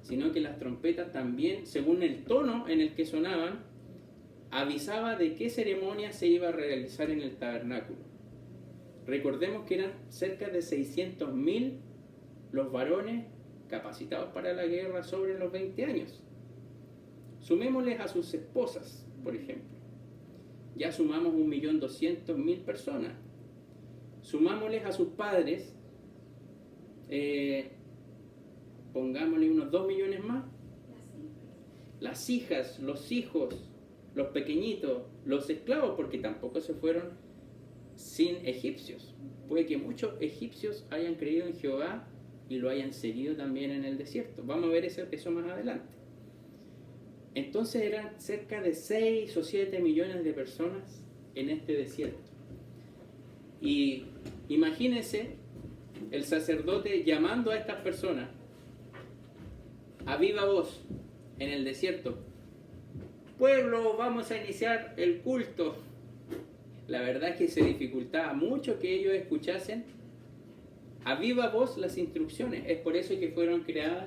sino que las trompetas también, según el tono en el que sonaban, avisaba de qué ceremonia se iba a realizar en el tabernáculo. Recordemos que eran cerca de 600.000 los varones capacitados para la guerra sobre los 20 años. Sumémosles a sus esposas, por ejemplo. Ya sumamos 1.200.000 personas. Sumámosles a sus padres, pongámosle unos 2 millones más. Las hijas, los hijos, los pequeñitos, los esclavos, porque tampoco se fueron sin egipcios. Puede que muchos egipcios hayan creído en Jehová y lo hayan seguido también en el desierto. Vamos a ver eso más adelante. Entonces eran cerca de 6 o 7 millones de personas en este desierto. Y imagínense el sacerdote llamando a estas personas a viva voz en el desierto. Pueblo, vamos a iniciar el culto. La verdad es que se dificultaba mucho que ellos escuchasen a viva voz las instrucciones. Es por eso que fueron creadas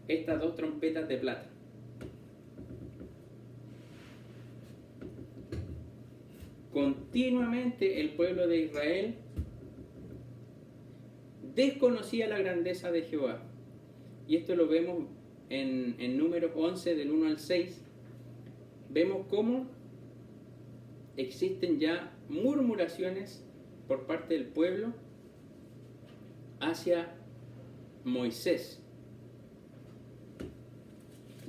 estas dos trompetas de plata. Continuamente el pueblo de Israel desconocía la grandeza de Jehová. Y esto lo vemos en Números 11, del 1 al 6. Vemos cómo existen ya murmuraciones por parte del pueblo hacia Moisés.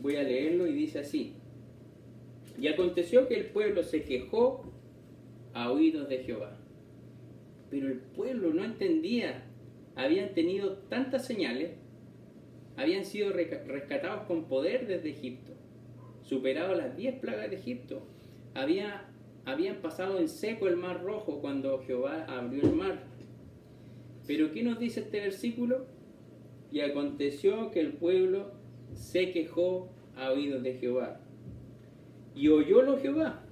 Voy a leerlo y dice así: y aconteció que el pueblo se quejó a oídos de Jehová. Pero el pueblo no entendía. Habían tenido tantas señales, habían sido rescatados con poder desde Egipto, superado las 10 plagas de Egipto, habían pasado en seco el mar rojo cuando Jehová abrió el mar. Pero ¿qué nos dice este versículo? Y aconteció que el pueblo se quejó a oídos de Jehová, y oyólo Jehová.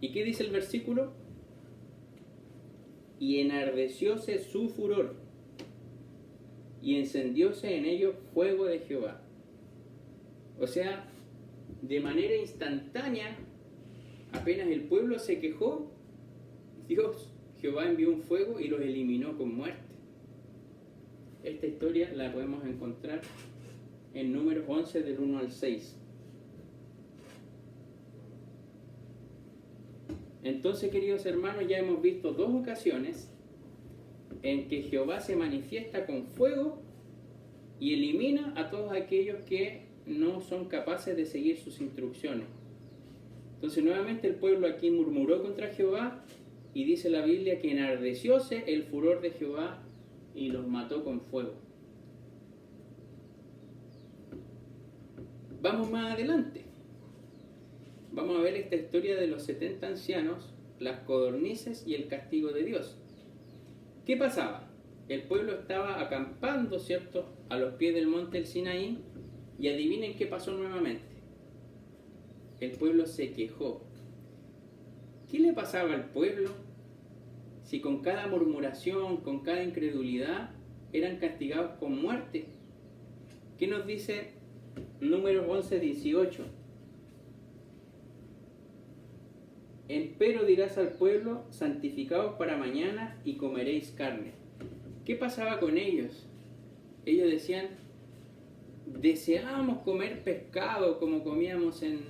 ¿Y qué dice el versículo? Y enardecióse su furor, y encendióse en ellos fuego de Jehová. O sea, de manera instantánea, apenas el pueblo se quejó, Jehová envió un fuego y los eliminó con muerte. Esta historia la podemos encontrar en Números 11, del 1 al 6. Entonces, queridos hermanos, ya hemos visto 2 ocasiones en que Jehová se manifiesta con fuego y elimina a todos aquellos que no son capaces de seguir sus instrucciones. Entonces nuevamente el pueblo aquí murmuró contra Jehová, y dice la Biblia que enardecióse el furor de Jehová y los mató con fuego. Vamos más adelante. Vamos a ver esta historia de los 70 ancianos, las codornices y el castigo de Dios. ¿Qué pasaba? El pueblo estaba acampando, ¿cierto?, a los pies del monte del Sinaí, y adivinen qué pasó nuevamente. El pueblo se quejó. ¿Qué le pasaba al pueblo si con cada murmuración, con cada incredulidad, eran castigados con muerte? ¿Qué nos dice Números 11:18? Empero dirás al pueblo, santificaos para mañana y comeréis carne. ¿Qué pasaba con ellos? Ellos decían, deseábamos comer pescado como comíamos en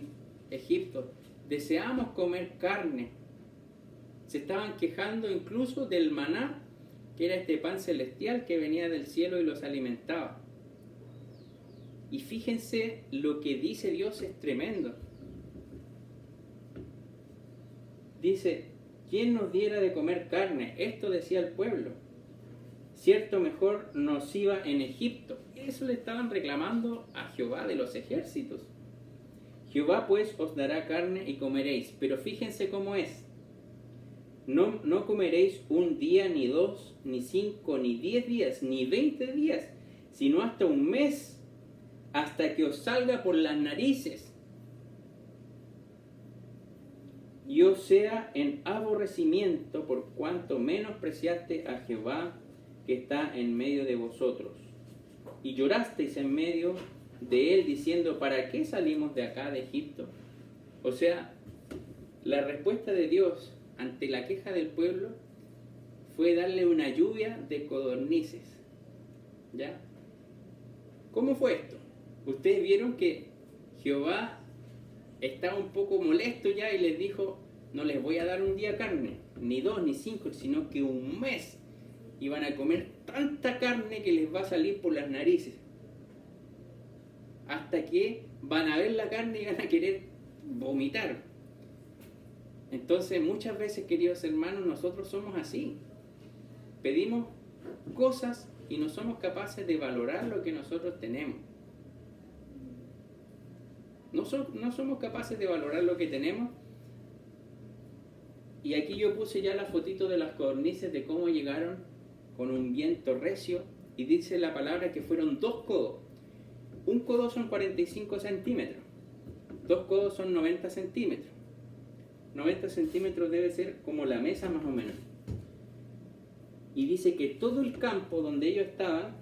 Egipto, deseábamos comer carne. Se estaban quejando incluso del maná, que era este pan celestial que venía del cielo y los alimentaba. Y fíjense, lo que dice Dios es tremendo. Dice, ¿quién nos diera de comer carne? Esto decía el pueblo. Cierto, mejor nos iba en Egipto. Eso le estaban reclamando a Jehová de los ejércitos. Jehová pues os dará carne y comeréis. Pero fíjense cómo es. No comeréis un día, ni 2, ni 5, ni 10 días, ni 20 días, sino hasta un mes, hasta que os salga por las narices y os sea en aborrecimiento, por cuanto menospreciaste a Jehová que está en medio de vosotros, y llorasteis en medio de él, diciendo, ¿para qué salimos de acá de Egipto? O sea, la respuesta de Dios ante la queja del pueblo fue darle una lluvia de codornices. ¿Ya? ¿Cómo fue esto? Ustedes vieron que Jehová estaba un poco molesto ya y les dijo, no les voy a dar un día carne, ni 2, ni 5, sino que un mes. Y van a comer tanta carne que les va a salir por las narices. Hasta que van a ver la carne y van a querer vomitar. Entonces muchas veces, queridos hermanos, nosotros somos así. Pedimos cosas y no somos capaces de valorar lo que nosotros tenemos. No somos capaces de valorar lo que tenemos. Y aquí yo puse ya la fotito de las codornices, de cómo llegaron con un viento recio, y dice la palabra que fueron 2 codos. Un codo son 45 centímetros, 2 codos son 90 centímetros. 90 centímetros debe ser como la mesa más o menos. Y dice que todo el campo donde ellos estaban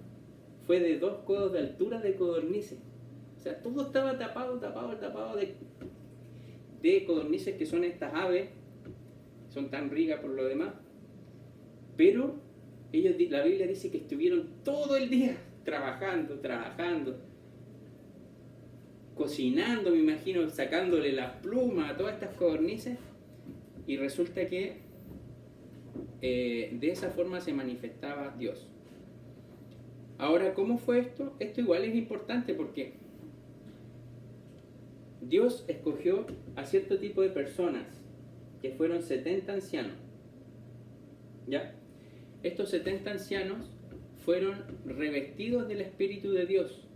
fue de 2 codos de altura de codornices. O sea, todo estaba tapado de codornices, que son estas aves, son tan ricas por lo demás. Pero ellos, la Biblia dice que estuvieron todo el día trabajando, cocinando, me imagino, sacándole las plumas a todas estas codornices, y resulta que de esa forma se manifestaba Dios. Ahora, ¿cómo fue esto? Esto igual es importante porque Dios escogió a cierto tipo de personas, que fueron 70 ancianos. ¿Ya? Estos 70 ancianos fueron revestidos del Espíritu de Dios.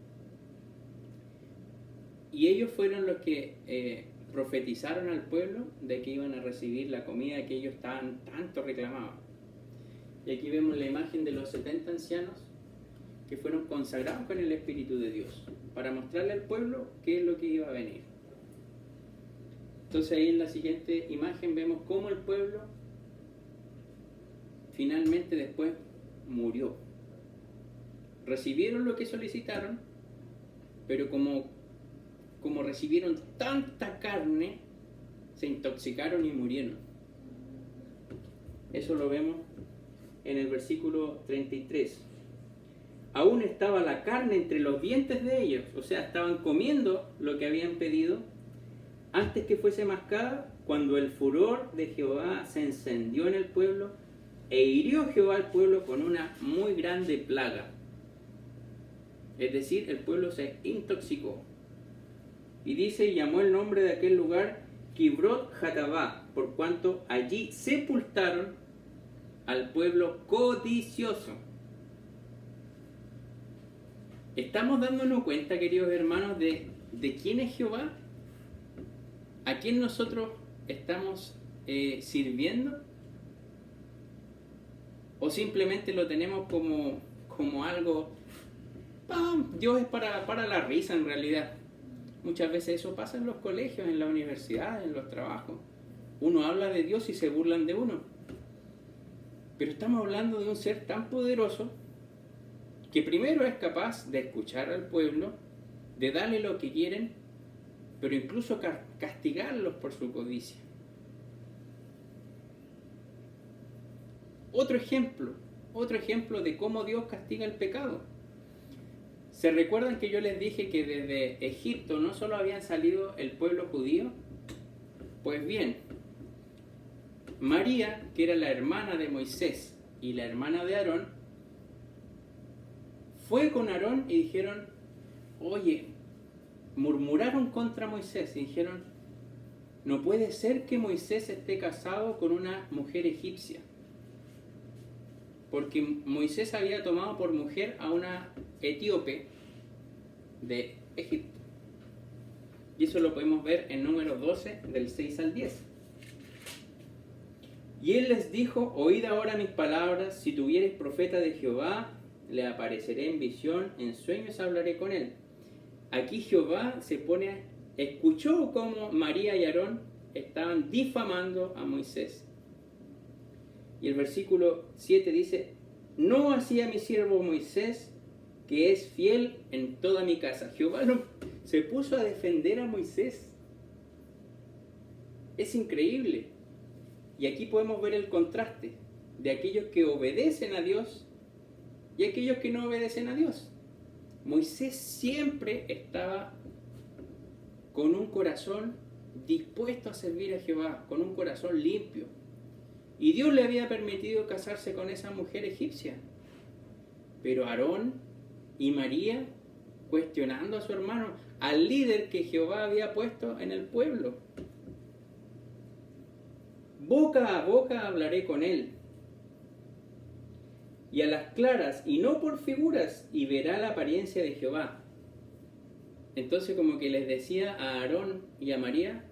Y ellos fueron los que profetizaron al pueblo de que iban a recibir la comida que ellos tanto reclamaban. Y aquí vemos la imagen de los 70 ancianos que fueron consagrados con el Espíritu de Dios para mostrarle al pueblo qué es lo que iba a venir. Entonces ahí en la siguiente imagen vemos cómo el pueblo finalmente después murió. Recibieron lo que solicitaron, pero como recibieron tanta carne, se intoxicaron y murieron. Eso lo vemos en el versículo 33. Aún estaba la carne entre los dientes de ellos, o sea, estaban comiendo lo que habían pedido antes que fuese mascada, cuando el furor de Jehová se encendió en el pueblo, e hirió Jehová al pueblo con una muy grande plaga. Es decir, el pueblo se intoxicó. Y dice, y llamó el nombre de aquel lugar Kibrot Hatabá, por cuanto allí sepultaron al pueblo codicioso. ¿Estamos dándonos cuenta, queridos hermanos, de quién es Jehová? ¿A quién nosotros estamos sirviendo? ¿O simplemente lo tenemos como algo, Dios es para la risa en realidad? Muchas veces eso pasa en los colegios, en la universidad, en los trabajos. Uno habla de Dios y se burlan de uno. Pero estamos hablando de un ser tan poderoso que primero es capaz de escuchar al pueblo, de darle lo que quieren, pero incluso castigarlos por su codicia. Otro ejemplo de cómo Dios castiga el pecado. ¿Se recuerdan que yo les dije que desde Egipto no solo habían salido el pueblo judío? Pues bien, María, que era la hermana de Moisés y la hermana de Aarón, fue con Aarón y dijeron, oye, murmuraron contra Moisés y dijeron, no puede ser que Moisés esté casado con una mujer egipcia, porque Moisés había tomado por mujer a una etíope de Egipto. Y eso lo podemos ver en Números 12, del 6 al 10. Y él les dijo, oíd ahora mis palabras, si tuviereis profeta de Jehová, le apareceré en visión, en sueños hablaré con él. Aquí Jehová escuchó cómo María y Aarón estaban difamando a Moisés. Y el versículo 7 dice, no así a mi siervo Moisés, que es fiel en toda mi casa. Jehová se puso a defender a Moisés. Es increíble. Y aquí podemos ver el contraste de aquellos que obedecen a Dios y aquellos que no obedecen a Dios. Moisés siempre estaba con un corazón dispuesto a servir a Jehová, con un corazón limpio. Y Dios le había permitido casarse con esa mujer egipcia. Pero Aarón y María, cuestionando a su hermano, al líder que Jehová había puesto en el pueblo. Boca a boca hablaré con él, y a las claras, y no por figuras, y verá la apariencia de Jehová. Entonces como que les decía a Aarón y a María,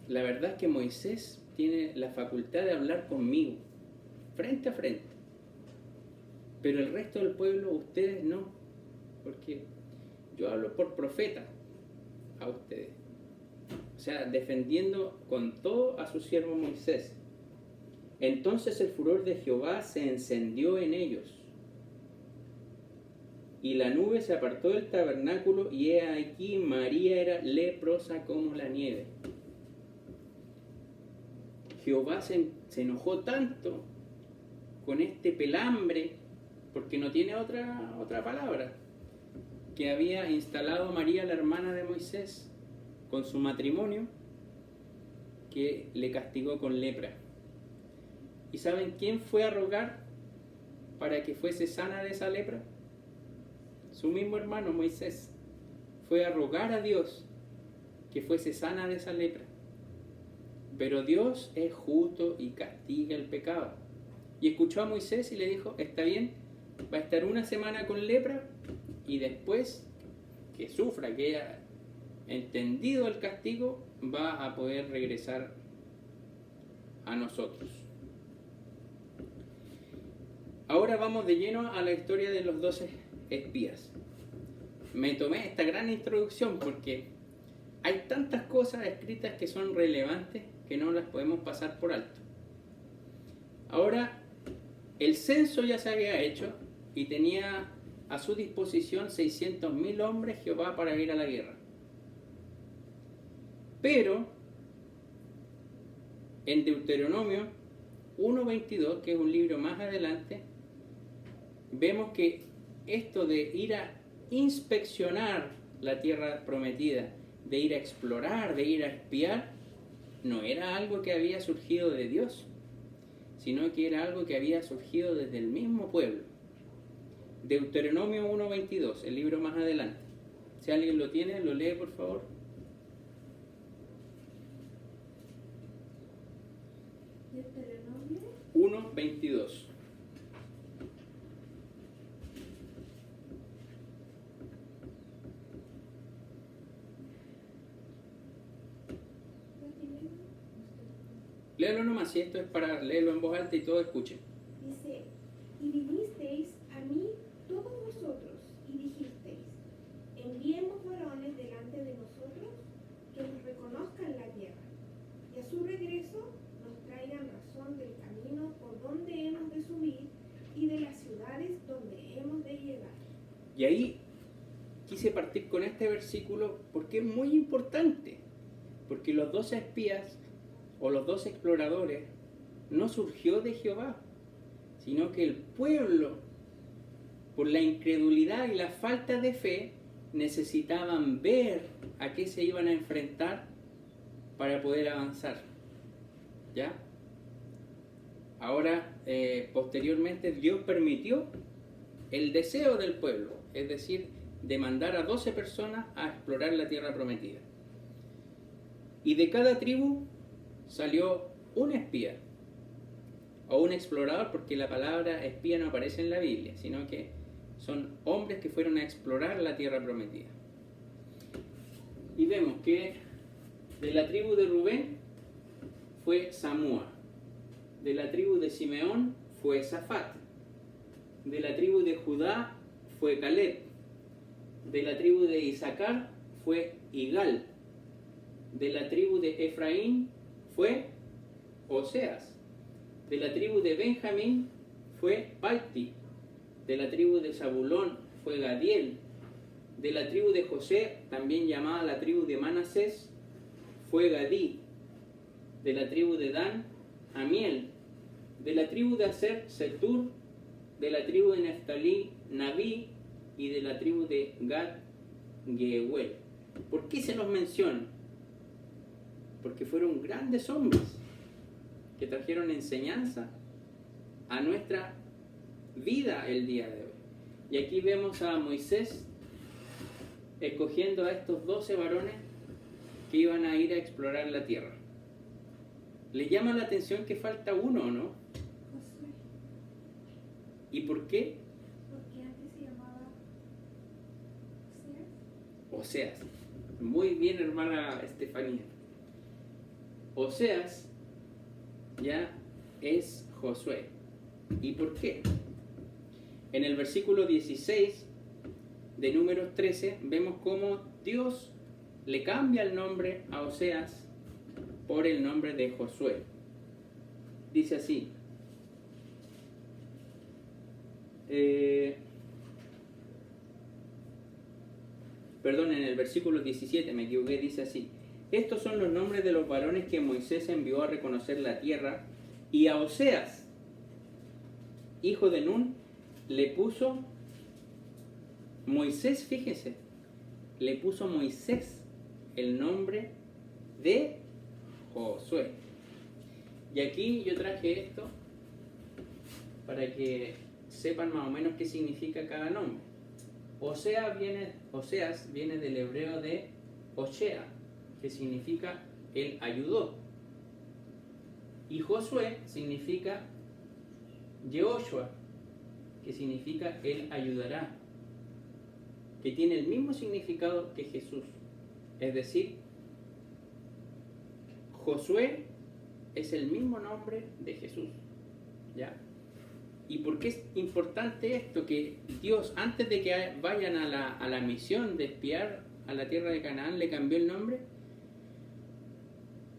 la verdad es que Moisés tiene la facultad de hablar conmigo, frente a frente. Pero el resto del pueblo, ustedes no, porque yo hablo por profeta a ustedes. O sea, defendiendo con todo a su siervo Moisés. Entonces el furor de Jehová se encendió en ellos, y la nube se apartó del tabernáculo, y he aquí María era leprosa como la nieve. Jehová se enojó tanto con este pelambre, porque no tiene otra palabra, que había instalado María, la hermana de Moisés, con su matrimonio, que le castigó con lepra. ¿Y saben quién fue a rogar para que fuese sana de esa lepra? Su mismo hermano Moisés fue a rogar a Dios que fuese sana de esa lepra. Pero Dios es justo y castiga el pecado. Y escuchó a Moisés y le dijo, está bien, va a estar una semana con lepra y después que sufra, que haya entendido el castigo, va a poder regresar a nosotros. Ahora vamos de lleno a la historia de los 12 espías. Me tomé esta gran introducción porque hay tantas cosas escritas que son relevantes que no las podemos pasar por alto. Ahora, el censo ya se había hecho y tenía a su disposición 600.000 hombres Jehová para ir a la guerra. Pero en Deuteronomio 1:22, que es un libro más adelante, vemos que esto de ir a inspeccionar la tierra prometida, de ir a explorar, de ir a espiar, no era algo que había surgido de Dios, sino que era algo que había surgido desde el mismo pueblo. Deuteronomio 1:22, el libro más adelante. Si alguien lo tiene, lo lee por favor. Deuteronomio 1:22. Léelo nomás, si esto es para leerlo en voz alta y todos escuchen. dice, y vinisteis a mí todos vosotros y dijisteis, enviemos varones delante de nosotros que nos reconozcan la tierra y a su regreso nos traigan razón del camino por donde hemos de subir y de las ciudades donde hemos de llegar. Y ahí quise partir con este versículo porque es muy importante, porque los 12 espías o los 12 exploradores no surgió de Jehová, sino que el pueblo, por la incredulidad y la falta de fe, necesitaban ver a qué se iban a enfrentar para poder avanzar. ¿Ya? Ahora, posteriormente, Dios permitió el deseo del pueblo, es decir, de mandar a 12 personas a explorar la tierra prometida. Y de cada tribu salió un espía o un explorador, porque la palabra espía no aparece en la Biblia, sino que son hombres que fueron a explorar la tierra prometida. Y vemos que de la tribu de Rubén fue Samúa, de la tribu de Simeón fue Zafat, de la tribu de Judá fue Caleb, de la tribu de Isaacar fue Igal, de la tribu de Efraín fue Oseas, de la tribu de Benjamín fue Palti, de la tribu de Zabulón fue Gadiel, de la tribu de José, también llamada la tribu de Manasés, fue Gadí, de la tribu de Dan, Amiel, de la tribu de Aser, Setur, de la tribu de Neftalí, Nabí, y de la tribu de Gad, Geuel. ¿Por qué se nos menciona? Porque fueron grandes hombres que trajeron enseñanza a nuestra vida el día de hoy. Y aquí vemos a Moisés escogiendo a estos 12 varones que iban a ir a explorar la tierra. ¿Le llama la atención que falta uno, no? Josué, ¿Y por qué? porque antes se llamaba Oseas. Oseas. Muy bien, hermana Estefanía. Oseas ya es Josué. ¿Y por qué? En el versículo 16 de Números 13 vemos cómo Dios le cambia el nombre a Oseas por el nombre de Josué. Dice así. Perdón, en el versículo 17 me equivoqué, dice así. Estos son los nombres de los varones que Moisés envió a reconocer la tierra, y a Oseas, hijo de Nun, le puso Moisés, fíjese, le puso Moisés el nombre de Josué. Y aquí yo traje esto para que sepan más o menos qué significa cada nombre. Oseas viene del hebreo de Oshea, que significa él ayudó. Y Josué significa Yehoshua, que significa él ayudará, que tiene el mismo significado que Jesús. Es decir, Josué es el mismo nombre de Jesús. ¿Ya? ¿Y por qué es importante esto? Que Dios, antes de que vayan a la misión de espiar a la tierra de Canaán, le cambió el nombre,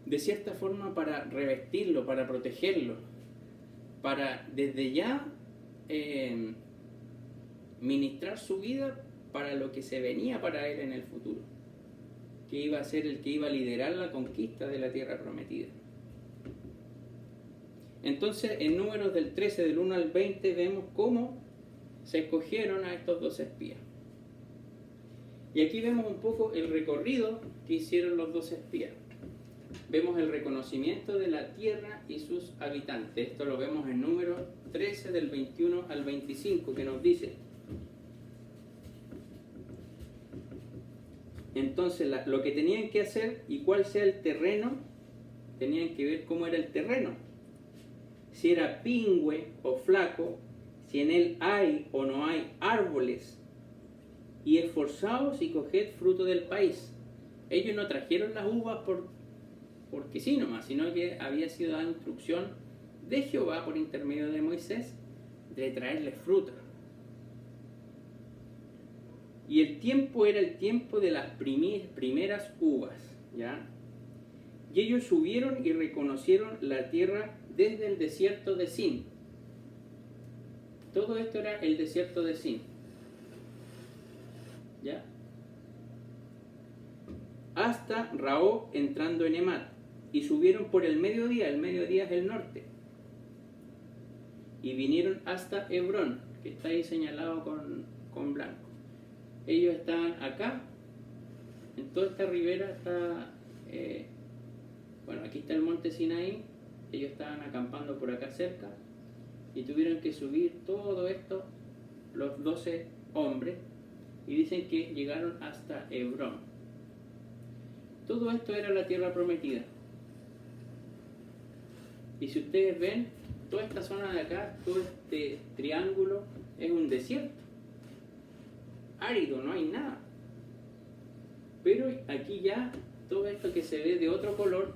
de cierta forma para revestirlo, para protegerlo, para desde ya ministrar su vida para lo que se venía para él en el futuro, que iba a ser el que iba a liderar la conquista de la tierra prometida. Entonces, en Números del 13, del 1 al 20, vemos cómo se escogieron a estos 2 espías. Y aquí vemos un poco el recorrido que hicieron los 2 espías. Vemos el reconocimiento de la tierra y sus habitantes. Esto lo vemos en Números 13, del 21 al 25, que nos dice: Entonces lo que tenían que hacer y cuál sea el terreno, tenían que ver cómo era el terreno. Si era pingüe o flaco, si en él hay o no hay árboles, y esforzaos y coged fruto del país. Ellos no trajeron las uvas porque sí nomás, sino que había sido dada instrucción de Jehová por intermedio de Moisés de traerles fruta. Y el tiempo era el tiempo de las primeras uvas, ¿ya? Y ellos subieron y reconocieron la tierra desde el desierto de Sin. Todo esto era el desierto de Sin, ¿ya? Hasta Raó entrando en Emat. Y subieron por el mediodía es el norte. Y vinieron hasta Hebrón, que está ahí señalado con blanco. Ellos estaban acá, en toda esta ribera está, aquí está el monte Sinaí, ellos estaban acampando por acá cerca, y tuvieron que subir todo esto, los 12 hombres, y dicen que llegaron hasta Hebrón. Todo esto era la tierra prometida. Y si ustedes ven, toda esta zona de acá, todo este triángulo, es un desierto. Árido, no hay nada. Pero aquí ya, todo esto que se ve de otro color,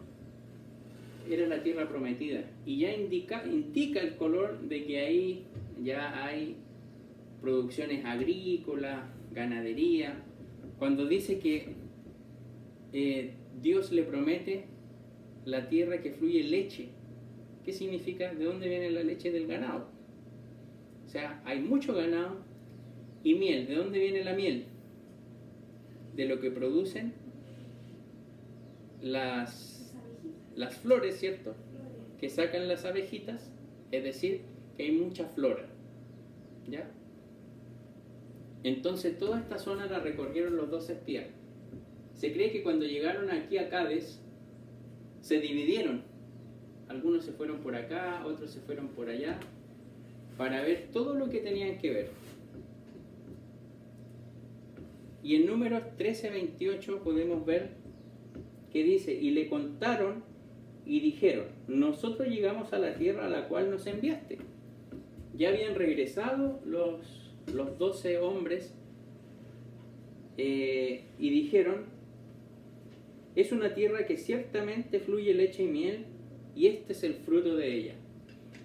era la tierra prometida. Y ya indica el color de que ahí ya hay producciones agrícolas, ganadería. Cuando dice que Dios le promete la tierra que fluye leche, ¿qué significa? ¿De dónde viene la leche del ganado? O sea, hay mucho ganado y miel. ¿De dónde viene la miel? De lo que producen las flores, ¿cierto? Que sacan las abejitas, es decir, que hay mucha flora, ¿ya? Entonces toda esta zona la recorrieron los 12 espías. Se cree que cuando llegaron aquí a Cades, se dividieron. Algunos se fueron por acá, otros se fueron por allá, para ver todo lo que tenían que ver. Y en Números 13:28 podemos ver que dice, y le contaron y dijeron, nosotros llegamos a la tierra a la cual nos enviaste. Ya habían regresado los 12 hombres y dijeron, es una tierra que ciertamente fluye leche y miel, y este es el fruto de ella.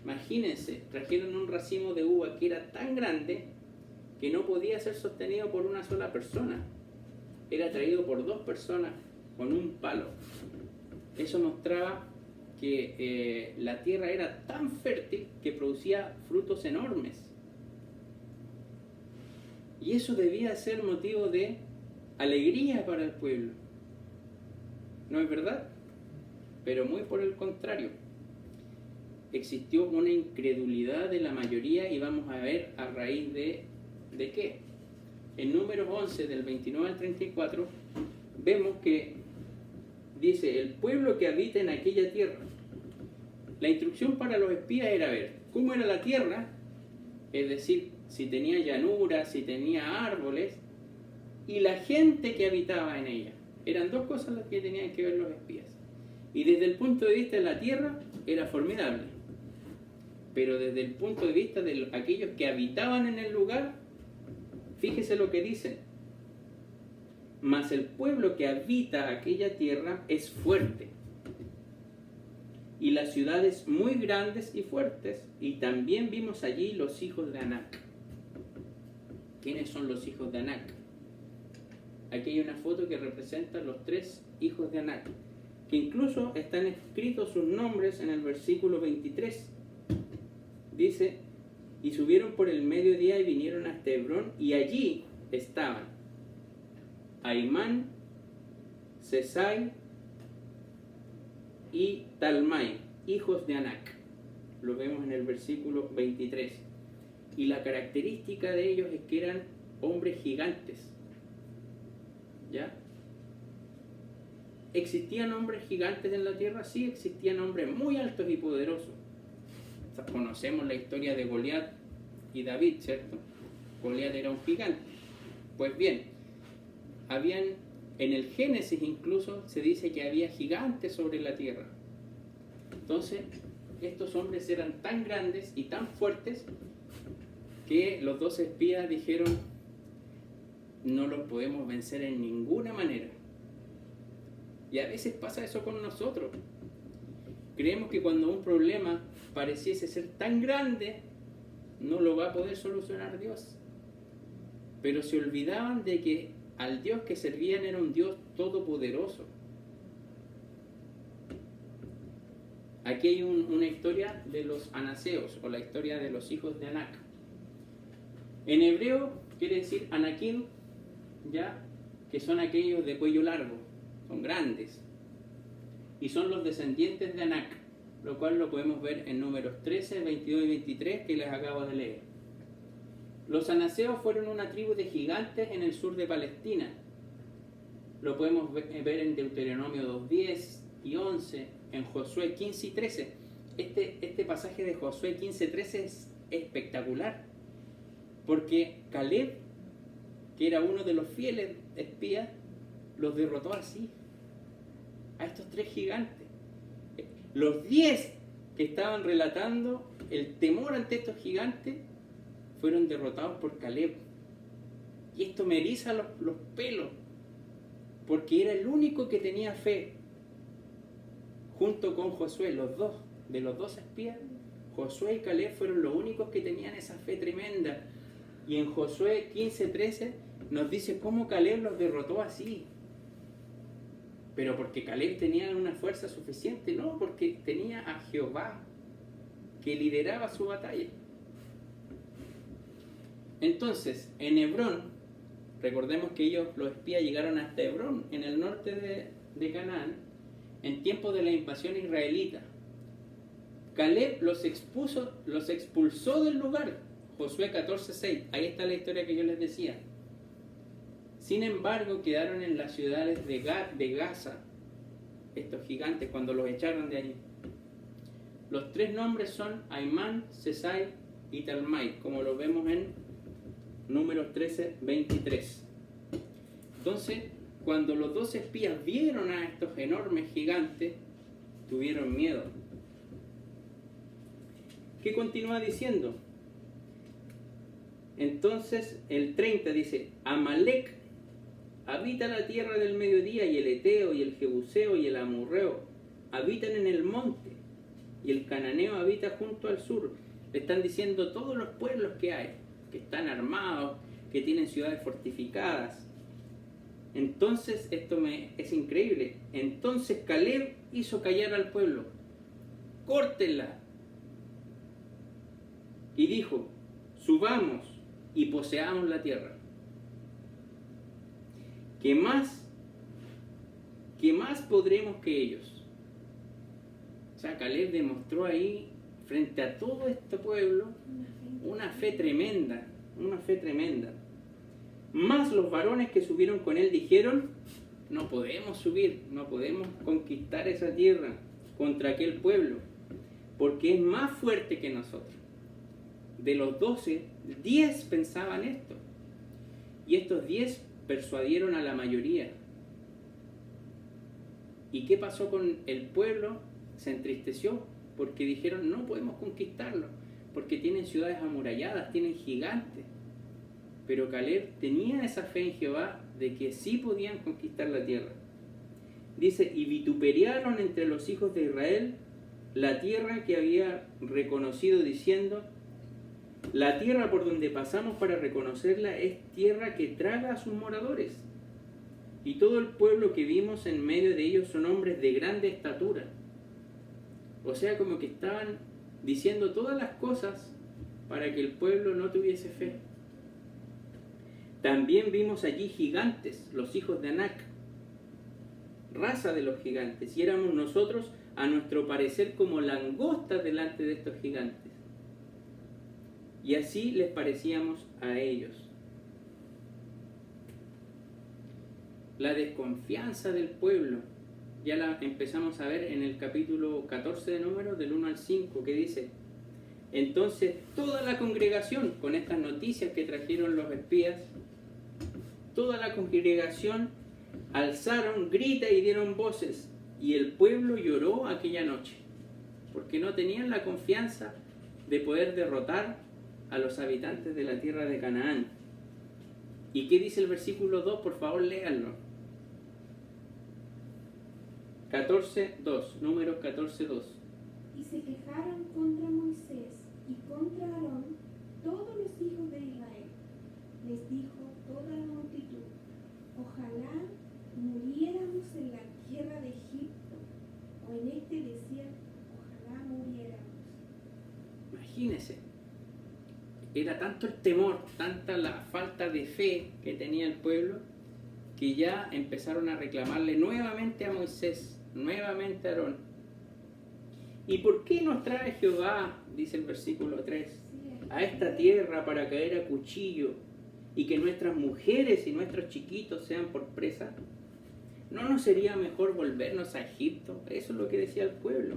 Imagínense, trajeron un racimo de uva que era tan grande que no podía ser sostenido por una sola persona. Era traído por 2 personas con un palo. Eso mostraba que la tierra era tan fértil que producía frutos enormes. Y eso debía ser motivo de alegría para el pueblo. ¿No es verdad? Pero muy por el contrario. Existió una incredulidad de la mayoría y vamos a ver a raíz de qué. En Números 11, del 29 al 34, vemos que dice, el pueblo que habita en aquella tierra. La instrucción para los espías era ver cómo era la tierra, es decir, si tenía llanuras, si tenía árboles, y la gente que habitaba en ella. Eran 2 cosas las que tenían que ver los espías. Y desde el punto de vista de la tierra, era formidable. Pero desde el punto de vista de aquellos que habitaban en el lugar, fíjese lo que dice. Mas el pueblo que habita aquella tierra es fuerte, y las ciudades muy grandes y fuertes, y también vimos allí los hijos de Anac. ¿Quiénes son los hijos de Anac? Aquí hay una foto que representa los 3 hijos de Anac, que incluso están escritos sus nombres en el versículo 23. Dice, y subieron por el mediodía y vinieron hasta Hebrón, y allí estaban Aimán, Sesai y Talmai, hijos de Anac. Lo vemos en el versículo 23. Y la característica de ellos es que eran hombres gigantes. ¿Ya? ¿Existían hombres gigantes en la tierra? Sí, existían hombres muy altos y poderosos. O sea, conocemos la historia de Goliat y David, ¿cierto? Goliat era un gigante. Pues bien, habían En el Génesis incluso se dice que había gigantes sobre la tierra. Entonces, estos hombres eran tan grandes y tan fuertes que los 12 espías dijeron, no los podemos vencer en ninguna manera. Y a veces pasa eso con nosotros. Creemos que cuando un problema pareciese ser tan grande, no lo va a poder solucionar Dios. Pero se olvidaban de que al Dios que servían era un Dios todopoderoso. Aquí hay una historia de los anaseos, o la historia de los hijos de Anak. En hebreo quiere decir Anakim, ya, que son aquellos de cuello largo, son grandes, y son los descendientes de Anak, lo cual lo podemos ver en Números 13, 22 y 23 que les acabo de leer. Los anaseos fueron una tribu de gigantes en el sur de Palestina. Lo podemos ver en Deuteronomio 2:10 y 11, en Josué 15 y 13. Este pasaje de Josué 15:13 es espectacular, porque Caleb, que era uno de los fieles espías, los derrotó así, a estos 3 gigantes. Los 10 que estaban relatando el temor ante estos gigantes fueron derrotados por Caleb. Y esto me eriza los pelos, porque era el único que tenía fe, junto con Josué. De los dos espías, Josué y Caleb fueron los únicos que tenían esa fe tremenda. Y en Josué 15:13 nos dice cómo Caleb los derrotó así. Pero porque Caleb tenía una fuerza suficiente, no, porque tenía a Jehová que lideraba su batalla. Entonces, en Hebrón, recordemos que ellos, los espías, llegaron hasta Hebrón, en el norte de Canaán, en tiempo de la invasión israelita. Caleb los expulsó del lugar. Josué 14:6, ahí está la historia que yo les decía. Sin embargo, quedaron en las ciudades de Gaza, estos gigantes, cuando los echaron de allí. Los 3 nombres son Aimán, Sesai y Talmai, como lo vemos en Números 13:23. Entonces, cuando los 2 espías vieron a estos enormes gigantes, tuvieron miedo. ¿Qué continúa diciendo? Entonces, el 30 dice, Amalek habita la tierra del mediodía, y el Eteo, y el Jebuseo, y el Amorreo habitan en el monte, y el Cananeo habita junto al sur. Le están diciendo todos los pueblos que hay, que están armados, que tienen ciudades fortificadas. Entonces, es increíble. Entonces Caleb hizo callar al pueblo. Córtenla. Y dijo, subamos y poseamos la tierra. ¿Qué más podremos que ellos? O sea, Caleb demostró ahí, frente a todo este pueblo, una fe tremenda. Más los varones que subieron con él dijeron, no podemos subir, no podemos conquistar esa tierra contra aquel pueblo, porque es más fuerte que nosotros. De los 12, 10 pensaban esto, y estos 10 persuadieron a la mayoría. ¿Y qué pasó con el pueblo? Se entristeció, porque dijeron, no podemos conquistarlo, porque tienen ciudades amuralladas, tienen gigantes. Pero Caleb tenía esa fe en Jehová de que sí podían conquistar la tierra. Dice, y vituperiaron entre los hijos de Israel la tierra que había reconocido, diciendo, la tierra por donde pasamos para reconocerla es tierra que traga a sus moradores. Y todo el pueblo que vimos en medio de ellos son hombres de grande estatura. O sea, como que estaban diciendo todas las cosas para que el pueblo no tuviese fe. También vimos allí gigantes, los hijos de Anak, raza de los gigantes, y éramos nosotros, a nuestro parecer, como langostas delante de estos gigantes. Y así les parecíamos a ellos. La desconfianza del pueblo, ya la empezamos a ver en el capítulo 14 de Números, del 1 al 5, que dice, entonces toda la congregación, con estas noticias que trajeron los espías, toda la congregación alzaron grita y dieron voces, y el pueblo lloró aquella noche, porque no tenían la confianza de poder derrotar a los habitantes de la tierra de Canaán. ¿Y qué dice el versículo 2? Por favor, léanlo. 14:2, Números 14:2. Y se quejaron contra Moisés y contra Aarón todos los hijos de Israel. Les dijo toda la multitud: ojalá muriéramos en la tierra de Egipto o en este desierto, ojalá muriéramos. Imagínense, era tanto el temor, tanta la falta de fe que tenía el pueblo, que ya empezaron a reclamarle nuevamente a Moisés, nuevamente a Aarón. ¿Y por qué nos trae Jehová, dice el versículo 3, a esta tierra para caer a cuchillo y que nuestras mujeres y nuestros chiquitos sean por presa? ¿No nos sería mejor volvernos a Egipto? Eso es lo que decía el pueblo.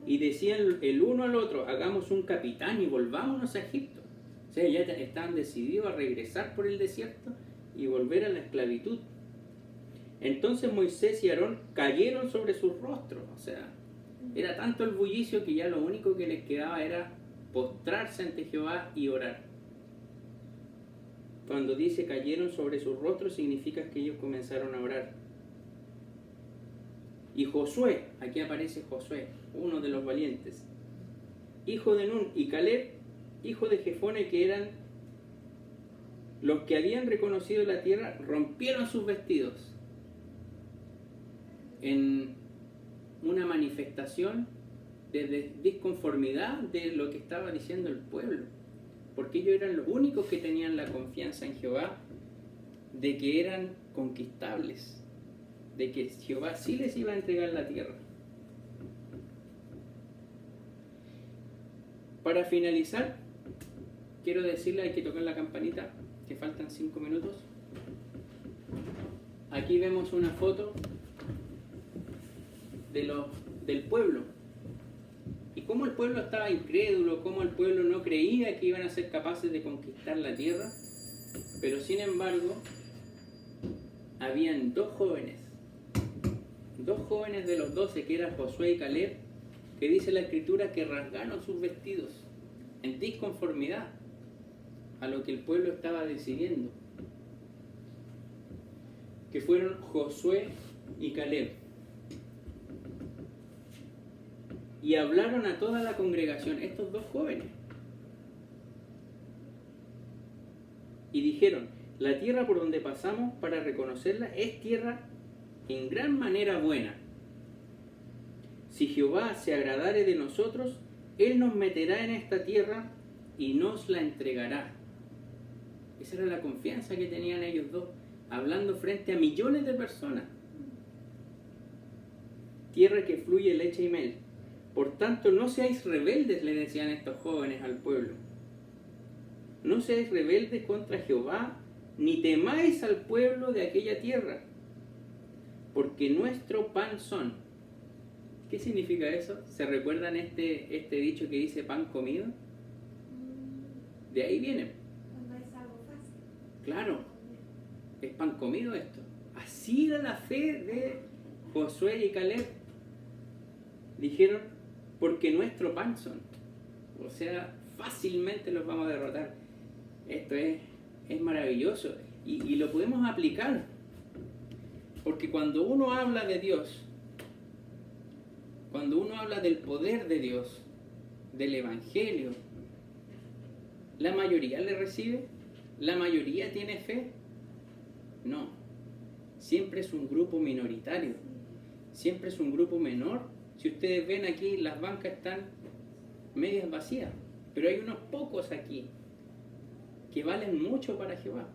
Y decían el uno al otro: hagamos un capitán y volvámonos a Egipto. O sea, ya estaban decididos a regresar por el desierto y volver a la esclavitud. Entonces Moisés y Aarón cayeron sobre sus rostros. O sea, era tanto el bullicio que ya lo único que les quedaba era postrarse ante Jehová y orar. Cuando dice cayeron sobre sus rostros, significa que ellos comenzaron a orar. Y Josué, aquí aparece Josué, uno de los valientes, hijo de Nun, y Caleb, hijo de Jefone, que eran los que habían reconocido la tierra, rompieron sus vestidos en una manifestación de disconformidad de lo que estaba diciendo el pueblo, porque ellos eran los únicos que tenían la confianza en Jehová de que eran conquistables, de que Jehová sí les iba a entregar la tierra. Para finalizar, quiero decirle, hay que tocar la campanita, que faltan 5 minutos. Aquí vemos una foto del pueblo. Y cómo el pueblo estaba incrédulo, cómo el pueblo no creía que iban a ser capaces de conquistar la tierra. Pero sin embargo, habían dos jóvenes de los 12, que eran Josué y Caleb, que dice la escritura que rasgaron sus vestidos en disconformidad a lo que el pueblo estaba decidiendo, que fueron Josué y Caleb, y hablaron a toda la congregación, estos dos jóvenes, y dijeron: la tierra por donde pasamos para reconocerla es tierra en gran manera buena. Si Jehová se agradare de nosotros, Él nos meterá en esta tierra y nos la entregará. Esa era la confianza que tenían ellos dos, hablando frente a millones de personas. Tierra que fluye leche y miel. Por tanto, no seáis rebeldes, le decían estos jóvenes al pueblo. No seáis rebeldes contra Jehová, ni temáis al pueblo de aquella tierra, porque nuestro pan son. ¿Qué significa eso? ¿Se recuerdan este dicho que dice pan comido? De ahí viene. Cuando es algo fácil. Claro, es pan comido esto. Así era la fe de Josué y Caleb. Dijeron: porque nuestro pan son. O sea, fácilmente los vamos a derrotar. Esto es maravilloso y lo podemos aplicar. Porque cuando uno habla de Dios, cuando uno habla del poder de Dios, del Evangelio, ¿la mayoría le recibe? ¿La mayoría tiene fe? No. Siempre es un grupo minoritario. Siempre es un grupo menor. Si ustedes ven aquí, las bancas están medias vacías, pero hay unos pocos aquí que valen mucho para Jehová.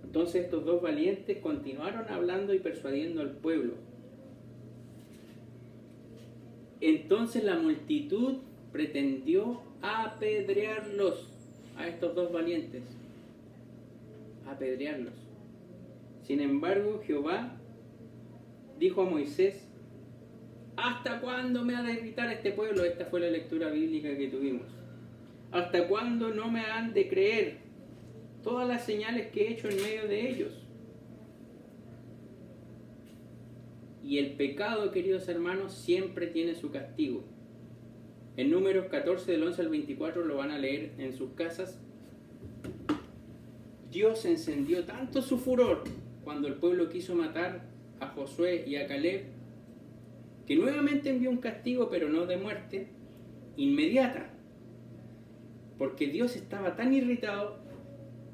Entonces estos dos valientes continuaron hablando y persuadiendo al pueblo. Entonces la multitud pretendió apedrearlos, a estos dos valientes, apedrearlos. Sin embargo, Jehová dijo a Moisés: ¿hasta cuándo me ha de irritar este pueblo? Esta fue la lectura bíblica que tuvimos. ¿Hasta cuándo no me han de creer? todas las señales que he hecho en medio de ellos. Y el pecado, queridos hermanos, siempre tiene su castigo. En Números 14, del 11 al 24, lo van a leer en sus casas. Dios encendió tanto su furor cuando el pueblo quiso matar a Josué y a Caleb, que nuevamente envió un castigo, pero no de muerte, inmediata. Porque Dios estaba tan irritado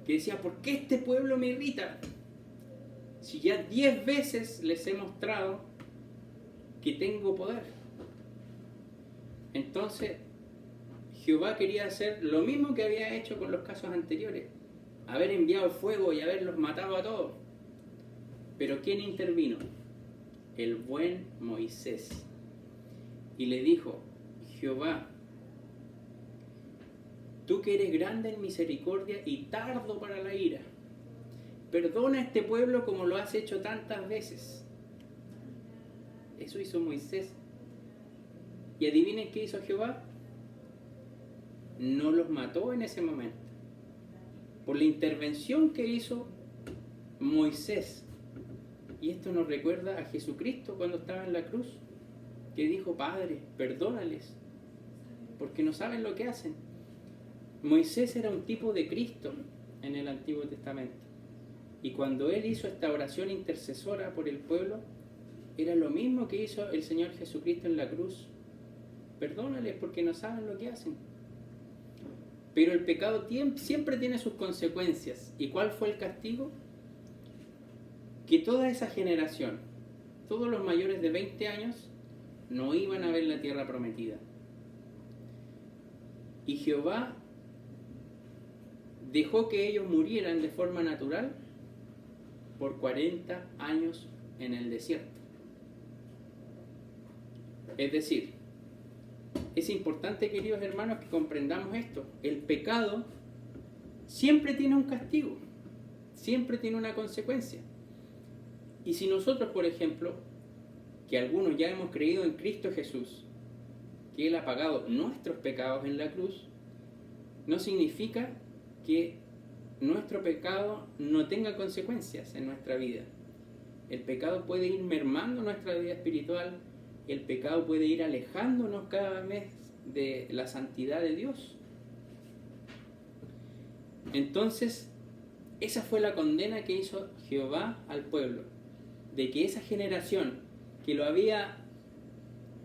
que decía, ¿por qué este pueblo me irrita? Si ya 10 veces les he mostrado que tengo poder. Entonces, Jehová quería hacer lo mismo que había hecho con los casos anteriores, haber enviado fuego y haberlos matado a todos. Pero ¿quién intervino? El buen Moisés. Y le dijo, Jehová, tú que eres grande en misericordia y tardo para la ira, perdona a este pueblo como lo has hecho tantas veces. Eso hizo Moisés. Y adivinen qué hizo Jehová. No los mató en ese momento. Por la intervención que hizo Moisés. Y esto nos recuerda a Jesucristo cuando estaba en la cruz, que dijo, Padre, perdónales, porque no saben lo que hacen. Moisés era un tipo de Cristo en el Antiguo Testamento. Y cuando él hizo esta oración intercesora por el pueblo, era lo mismo que hizo el Señor Jesucristo en la cruz. Perdónales porque no saben lo que hacen. Pero el pecado siempre tiene sus consecuencias. ¿Y cuál fue el castigo? Que toda esa generación, todos los mayores de 20 años, no iban a ver la tierra prometida. Y Jehová dejó que ellos murieran de forma natural por 40 años en el desierto. Es decir, es importante, queridos hermanos, que comprendamos esto. El pecado siempre tiene un castigo, siempre tiene una consecuencia. Y si nosotros, por ejemplo, que algunos ya hemos creído en Cristo Jesús, que Él ha pagado nuestros pecados en la cruz, no significa que nuestro pecado no tenga consecuencias en nuestra vida. El pecado puede ir mermando nuestra vida espiritual, el pecado puede ir alejándonos cada vez de la santidad de Dios. Entonces, esa fue la condena que hizo Jehová al pueblo, de que esa generación que lo había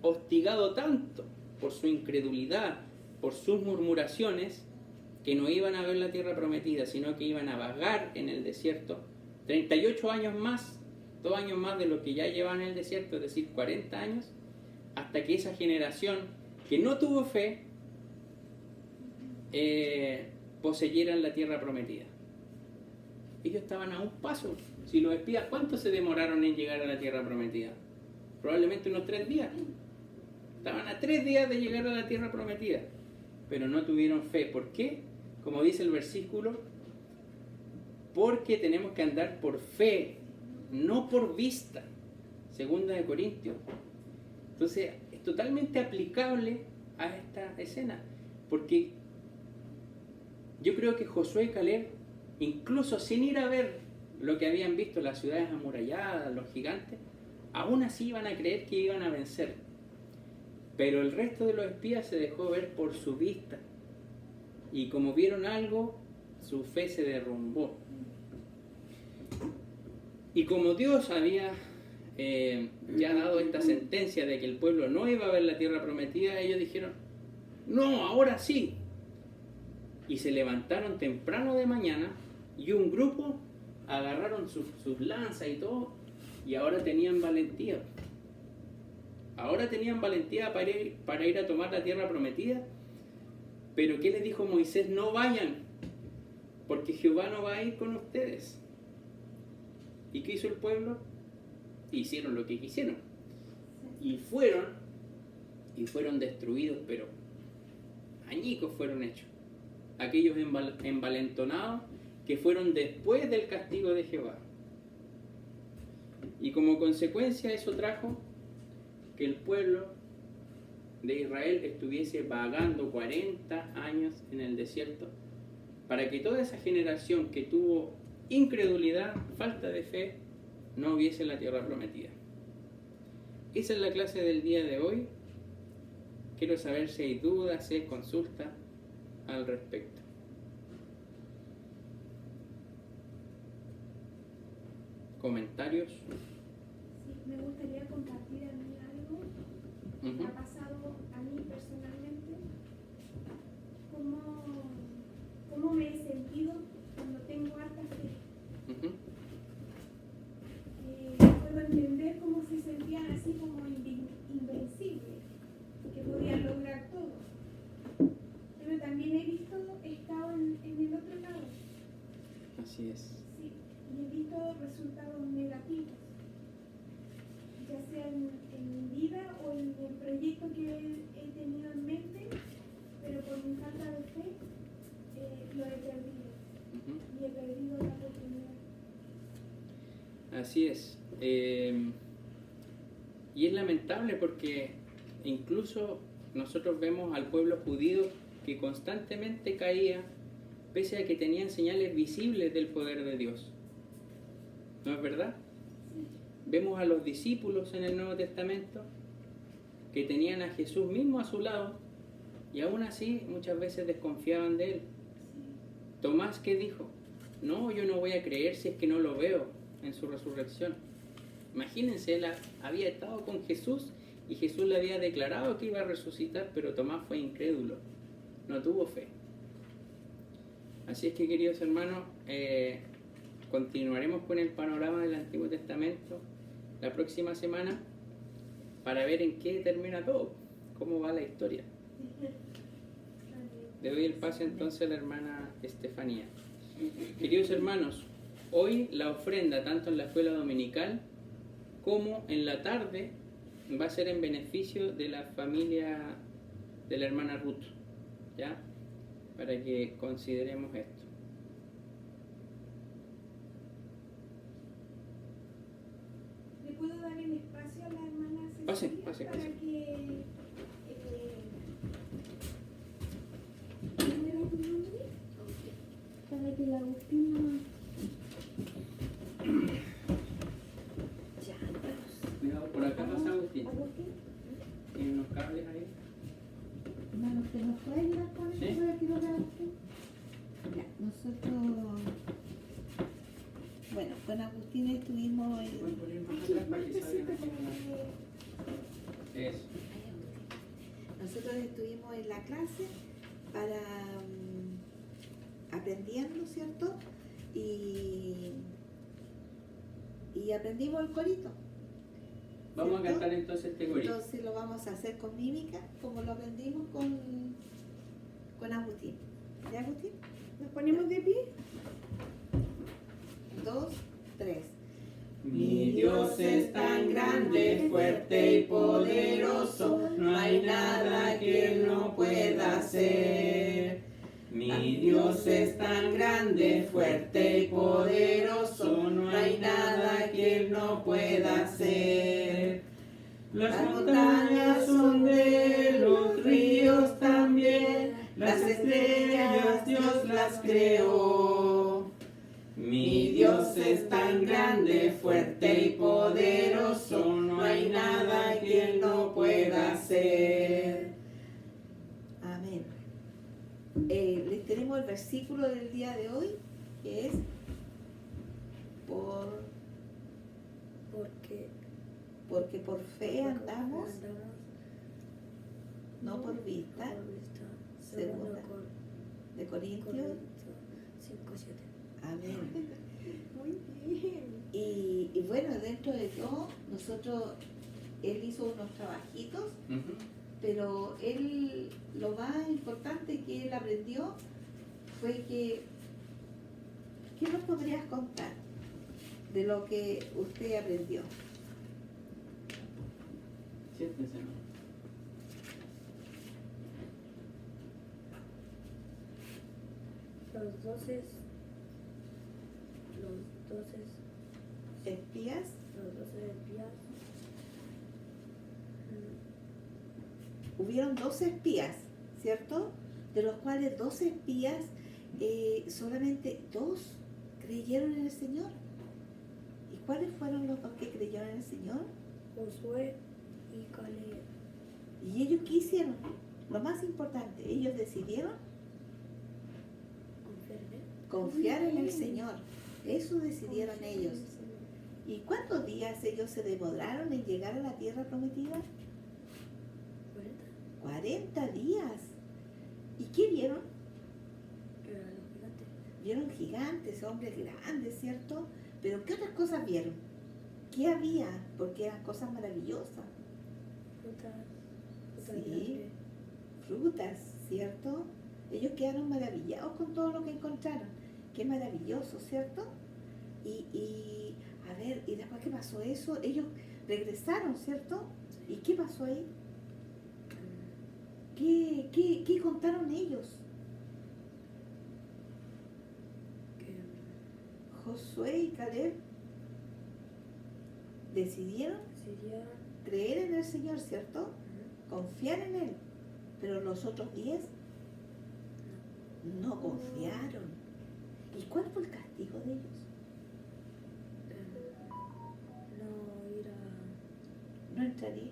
hostigado tanto por su incredulidad, por sus murmuraciones, que no iban a ver la tierra prometida, sino que iban a vagar en el desierto 38 años más, 2 años más de lo que ya llevaban en el desierto, es decir, 40 años, hasta que esa generación que no tuvo fe poseyeran la tierra prometida. Ellos estaban a un paso. Si los espías, ¿cuánto se demoraron en llegar a la tierra prometida? Probablemente unos 3 días. Estaban a 3 días de llegar a la tierra prometida, pero no tuvieron fe. ¿Por qué? Como dice el versículo, porque tenemos que andar por fe, no por vista. 2 de Corintios. Entonces, es totalmente aplicable a esta escena, porque yo creo que Josué y Caleb, incluso sin ir a ver lo que habían visto, las ciudades amuralladas, los gigantes, aún así iban a creer que iban a vencer. Pero el resto de los espías se dejó ver por su vista, y como vieron algo, su fe se derrumbó. Y como Dios había ya dado esta sentencia de que el pueblo no iba a ver la tierra prometida, ellos dijeron, no, ahora sí. Y se levantaron temprano de mañana, y un grupo agarraron sus lanzas y todo, y ahora tenían valentía. Ahora tenían valentía para ir a tomar la tierra prometida. Pero ¿qué les dijo Moisés? No vayan, porque Jehová no va a ir con ustedes. ¿Y qué hizo el pueblo? Hicieron lo que quisieron. Y fueron destruidos, pero añicos fueron hechos. Aquellos envalentonados que fueron después del castigo de Jehová. Y como consecuencia eso trajo que el pueblo de Israel estuviese vagando 40 años en el desierto para que toda esa generación que tuvo incredulidad, falta de fe, no hubiese la tierra prometida. Esa es la clase del día de hoy. Quiero saber si hay dudas, si hay consultas al respecto. ¿Comentarios? Sí, me gustaría compartir a mí algo que Ujú. me ha pasado a mí personalmente. ¿Cómo me he sentido cuando tengo harta fe? Ujú. Puedo entender cómo se sentían así como invencibles, que podían lograr todo. Pero también he estado en el otro lado, Así es. sí, y he visto resultados negativos, ya sea en mi vida o en el proyecto que he tenido en mente, pero por mi falta de fe lo he perdido Ujú. y he perdido la oportunidad. Así es. Y es lamentable porque incluso nosotros vemos al pueblo judío que constantemente caía, pese a que tenían señales visibles del poder de Dios. ¿No es verdad? Vemos a los discípulos en el Nuevo Testamento que tenían a Jesús mismo a su lado y aún así muchas veces desconfiaban de él. Tomás, ¿qué dijo? No, yo no voy a creer si es que no lo veo en su resurrección. Imagínense, él había estado con Jesús y Jesús le había declarado que iba a resucitar, pero Tomás fue incrédulo, no tuvo fe. Así es que, queridos hermanos, continuaremos con el panorama del Antiguo Testamento la próxima semana para ver en qué termina todo, cómo va la historia. Le doy el pase entonces a la hermana Estefanía. Queridos hermanos, hoy la ofrenda, tanto en la escuela dominical como en la tarde, va a ser en beneficio de la familia de la hermana Ruth, ¿ya? Para que consideremos esto. ¿Le puedo dar el espacio a la hermana Cecilia Pase. para que ¿cómo era tu nombre? Para que la Agustina Cuidado, por acá pasa Agustín. Agustín. ¿Tiene unos cables ahí? Hermano, ¿usted nos puede ayudar con Sí. esto para que lo vea usted? Ya, nosotros, bueno, con Agustín estuvimos Pueden poner más Aquí, atrás para que más salgan despacito, aquí. porque Eso. nosotros estuvimos en la clase para aprendiendo, ¿cierto? Y aprendimos el corito. Vamos a ¿cierto? cantar entonces este corito. Entonces lo vamos a hacer con mímica, como lo aprendimos con Agustín. ¿Ya, Agustín? nos ponemos de pie. 2, 3. Mi Dios es tan grande, fuerte y poderoso, no hay nada que Él no pueda hacer. Mi Dios es tan grande, fuerte y poderoso, no hay nada que Él no pueda hacer. Las montañas son de Él, los ríos también, las estrellas Dios las creó. Mi Dios es tan grande, fuerte y poderoso, no hay nada que Él no pueda hacer. Amén. Les tenemos el versículo del día de hoy, que es porque por fe andamos, no por vista. Segunda de Corintios. 5:7. Amén. Muy bien. Y bueno, dentro de todo, él hizo unos trabajitos, Ujú. pero lo más importante que él aprendió fue ¿qué nos podrías contar de lo que usted aprendió? Siéntense, ¿no? Los 12 Espías, espías. hubieron 12 espías, ¿cierto? De los cuales 12 espías solamente 2 creyeron en el Señor. ¿Y cuáles fueron los 2 que creyeron en el Señor? Josué y Caleb. ¿Y ellos qué hicieron? Lo más importante, ellos decidieron confiar en el Señor. Eso decidieron ellos. ¿Y cuántos días ellos se demoraron en llegar a la tierra prometida? 40 días. ¿Y qué vieron? Vieron gigantes, hombres grandes, ¿cierto? Pero ¿qué otras cosas vieron? ¿Qué había? Porque eran cosas maravillosas. Sí, frutas, ¿cierto? Ellos quedaron maravillados con todo lo que encontraron. Qué maravilloso, ¿cierto? Y a ver, ¿y después qué pasó eso? Ellos regresaron, ¿cierto? ¿Y qué pasó ahí? ¿Qué contaron ellos? Josué y Caleb decidieron creer en el Señor, ¿cierto? Confiar en Él. Pero los otros 10 no confiaron. ¿Y cuál fue el castigo de ellos? No entrarían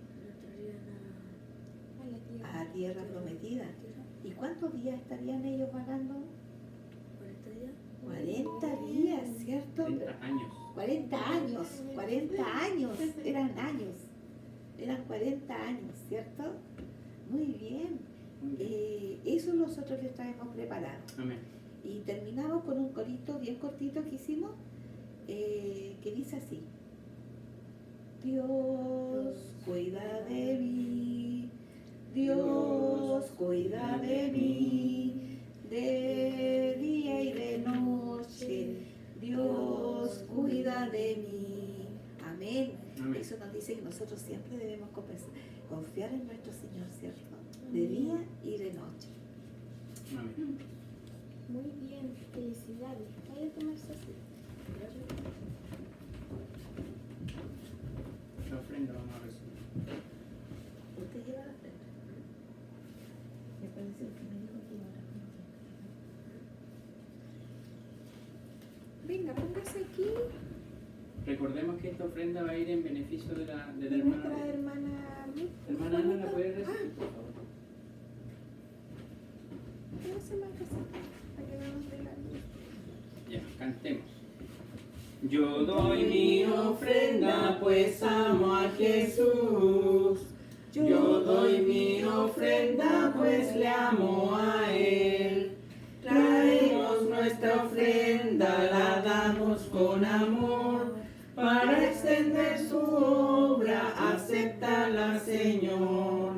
a la tierra prometida. ¿Y cuántos días estarían ellos vagando? 40 días, ¿cierto? 30 años. 40 años, 40 años, eran 40 años, ¿cierto? Muy bien. Muy bien. Eso nosotros les traemos preparado. Amén. Y terminamos con un corito bien cortito que hicimos, que dice así: Dios cuida de mí, Dios cuida de mí, de día y de noche, Dios cuida de mí. Amén. Amén. Eso nos dice que nosotros siempre debemos confiar en nuestro Señor, ¿cierto? De día y de noche. Amén. Muy bien, felicidades. Vaya a tomarse así. La ofrenda vamos a recibir. Usted lleva la ofrenda. Me parece que me dijo que iba a orar. Venga, póngase aquí. Recordemos que esta ofrenda va a ir en beneficio de la De hermana. nuestra hermana Ruth. Hermana Ana, ¿la puede recibir, por favor? Póngase más casita para que no nos dé la luz. Ya, cantemos. Yo doy mi ofrenda, pues amo a Jesús. Yo doy mi ofrenda, pues le amo a Él. Traemos nuestra ofrenda, la damos con amor. Para extender su obra, acéptala, Señor.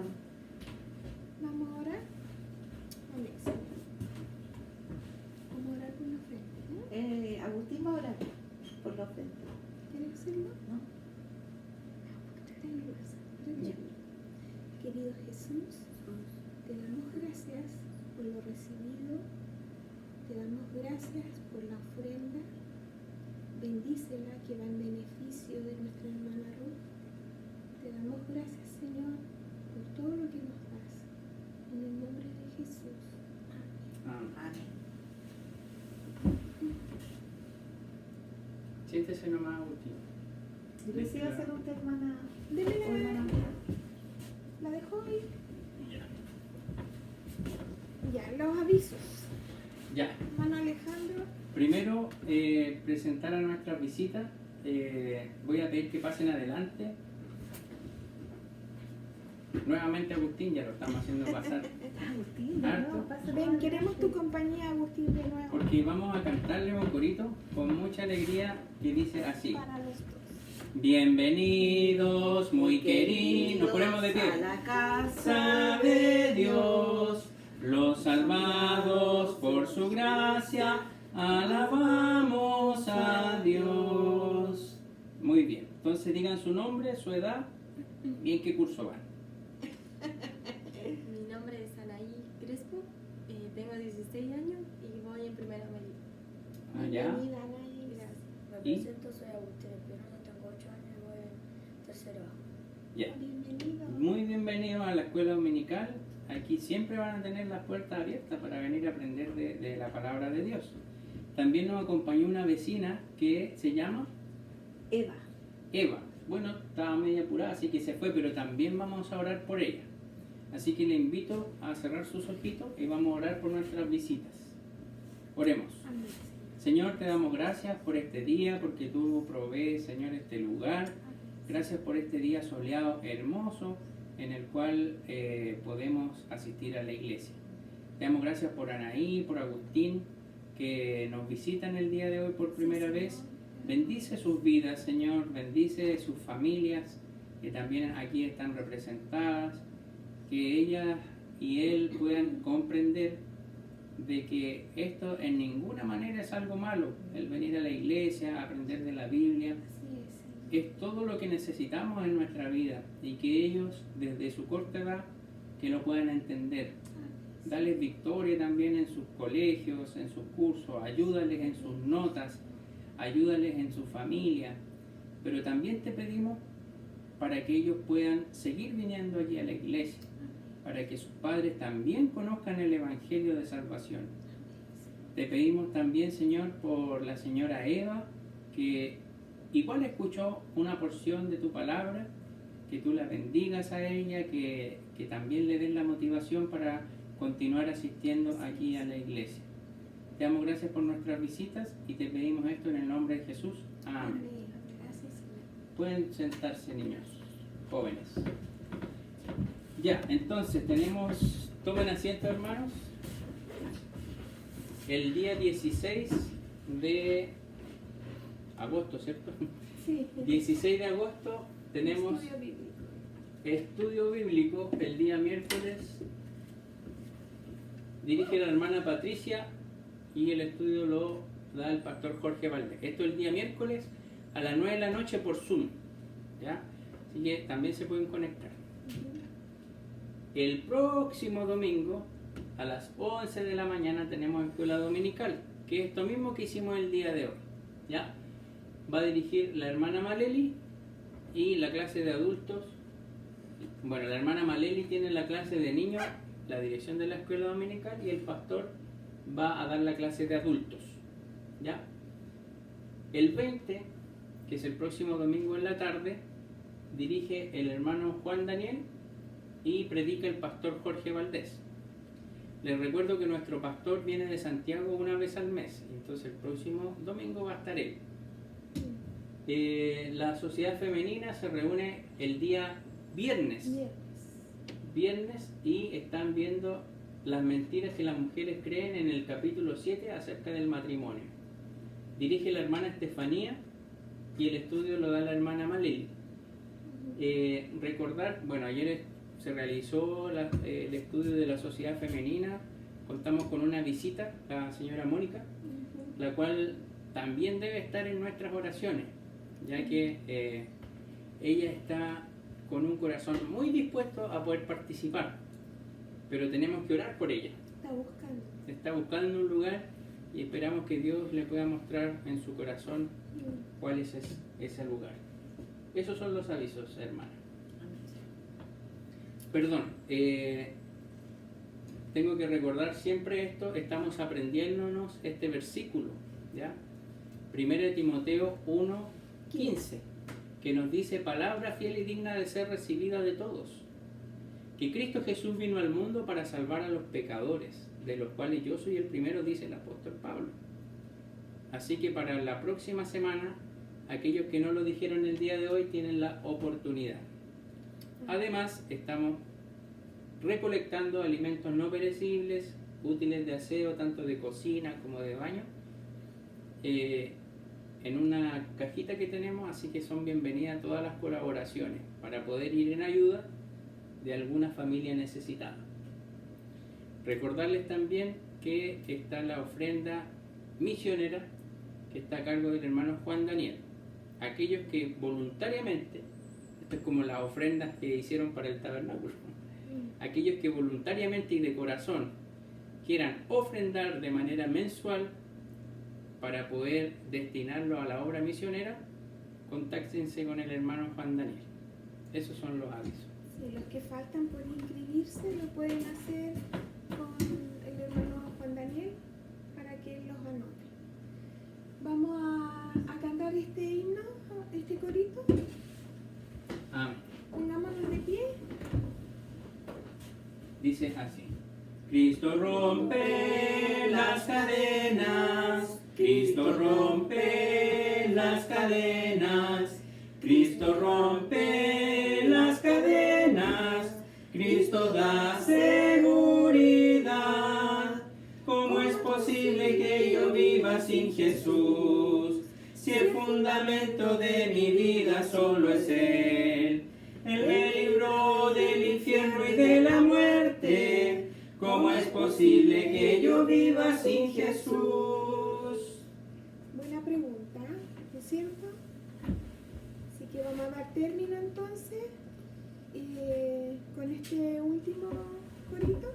Vamos a orar. Amén, Señor. Vamos a orar por la ofrenda. Agustín va a orar por la ofrenda. ¿Quieres hacerlo? ¿No? Está nerviosa. Querido Jesús, te damos gracias por lo recibido. Te damos gracias por la ofrenda. Bendícela que va en beneficio de nuestra hermana Ruth. Te damos gracias, Señor, por todo lo que nos das. En el nombre de Jesús. Amén. Amén. Amén. Siéntese nomás, Agustín. ¿Qué va a hacer usted, hermana? Deme o hermana? la dejó ahí. Ya. Ya, los avisos. Ya. Hermano Alejandro. Primero, presentar a nuestras visitas. Voy a pedir que pasen adelante. Nuevamente Agustín, ya lo estamos haciendo pasar. Agustín, Harto. no, pasa Ven, nada. queremos tu compañía, Agustín, de nuevo. Porque vamos a cantarle un corito con mucha alegría que dice así. Para los dos. Bienvenidos, muy queridos. Nos ponemos de a pie. la casa Casa de Dios, los salvados por su gracia, alabamos a Dios. Muy bien, entonces digan su nombre, su edad, bien qué curso van. Mi nombre es Anaí Crespo, tengo 16 años y voy en primera media. Allá. Bienvenida, Anaí. Me ¿Y? presento, soy Agustín Espinosa, tengo 8 años y voy en tercero A. Ya. Bienvenido. Muy bienvenidos a la escuela dominical. aquí siempre van a tener las puertas abiertas para venir a aprender de la palabra de Dios. También nos acompañó una vecina que se llama Eva. Eva. Bueno, estaba media apurada, así que se fue, pero también vamos a orar por ella. Así que le invito a cerrar sus ojitos y vamos a orar por nuestras visitas. Oremos. Amén. Señor, te damos gracias por este día, porque tú provees, Señor, este lugar. Gracias por este día soleado, hermoso, en el cual podemos asistir a la iglesia. Te damos gracias por Anaí, por Agustín, que nos visitan el día de hoy por primera vez. Bendice sus vidas, Señor, bendice sus familias, que también aquí están representadas, que ellas y él puedan comprender de que esto en ninguna manera es algo malo, el venir a la iglesia, aprender de la Biblia, Así es, Señor. es todo lo que necesitamos en nuestra vida, y que ellos desde su corta edad que lo puedan entender. Dales victoria también en sus colegios, en sus cursos, ayúdales en sus notas, ayúdales en su familia, pero también te pedimos para que ellos puedan seguir viniendo aquí a la iglesia, para que sus padres también conozcan el Evangelio de salvación. Te pedimos también, Señor, por la señora Eva, que igual escuchó una porción de tu palabra, que tú la bendigas a ella, que también le des la motivación para continuar asistiendo aquí a la iglesia. Te damos gracias por nuestras visitas y te pedimos esto en el nombre de Jesús. Amén. Amén. Gracias, Señor. Pueden sentarse, niños, jóvenes. Ya, entonces tomen asiento, hermanos. El día 16 de agosto, ¿cierto? Sí. 16 de agosto tenemos Estudio bíblico. estudio bíblico. El día miércoles dirige la hermana Patricia y el estudio lo da el pastor Jorge Valdés. Esto el día miércoles a las 9 de la noche por Zoom, ¿ya? Así que también se pueden conectar. El próximo domingo a las 11 de la mañana tenemos escuela dominical, que es esto mismo que hicimos el día de hoy, ¿ya? Va a dirigir la hermana Maleli y la clase de adultos. Bueno, la hermana Maleli tiene la clase de niños, la dirección de la escuela dominical, y el pastor va a dar la clase de adultos, ¿ya? El 20, que es el próximo domingo en la tarde, dirige el hermano Juan Daniel y predica el pastor Jorge Valdés. Les recuerdo que nuestro pastor viene de Santiago una vez al mes, entonces el próximo domingo va a estar él. La sociedad femenina se reúne el día viernes y están viendo las mentiras que las mujeres creen en el capítulo 7 acerca del matrimonio. Dirige la hermana Estefanía y el estudio lo da la hermana Maleli. Recordar, bueno, ayer se realizó el estudio de la sociedad femenina, contamos con una visita, la señora Mónica, la cual también debe estar en nuestras oraciones, ya que ella está con un corazón muy dispuesto a poder participar, pero tenemos que orar por ella. Está buscando un lugar y esperamos que Dios le pueda mostrar en su corazón cuál es ese lugar. Esos son los avisos, hermana. Perdón, tengo que recordar siempre esto, estamos aprendiéndonos este versículo, ¿ya? 1 Timoteo 1:15, que nos dice: palabra fiel y digna de ser recibida de todos, que Cristo Jesús vino al mundo para salvar a los pecadores, de los cuales yo soy el primero, dice el apóstol Pablo. Así que para la próxima semana, aquellos que no lo dijeron el día de hoy tienen la oportunidad. Además, estamos recolectando alimentos no perecibles, útiles de aseo, tanto de cocina como de baño, en una cajita que tenemos, así que son bienvenidas todas las colaboraciones para poder ir en ayuda de alguna familia necesitada. Recordarles también que está la ofrenda misionera que está a cargo del hermano Juan Daniel. Aquellos que voluntariamente, esto es como las ofrendas que hicieron para el tabernáculo, aquellos que voluntariamente y de corazón quieran ofrendar de manera mensual para poder destinarlo a la obra misionera, contáctense con el hermano Juan Daniel. Esos son los avisos. Sí, los que faltan por inscribirse lo pueden hacer con el hermano Juan Daniel para que él los anote. Vamos a cantar este himno, este corito. Amén. Pongámonos de pie. Dice así. Cristo rompe las cadenas, Cristo rompe las cadenas, Cristo rompe las cadenas, Cristo da seguridad. ¿Cómo es posible que yo viva sin Jesús? Si el fundamento de mi vida solo es Él. Él me libró del infierno y de la muerte. ¿Cómo es posible que yo viva sin Jesús? Buena pregunta, ¿no es cierto? Así que vamos a dar término entonces con este último corito.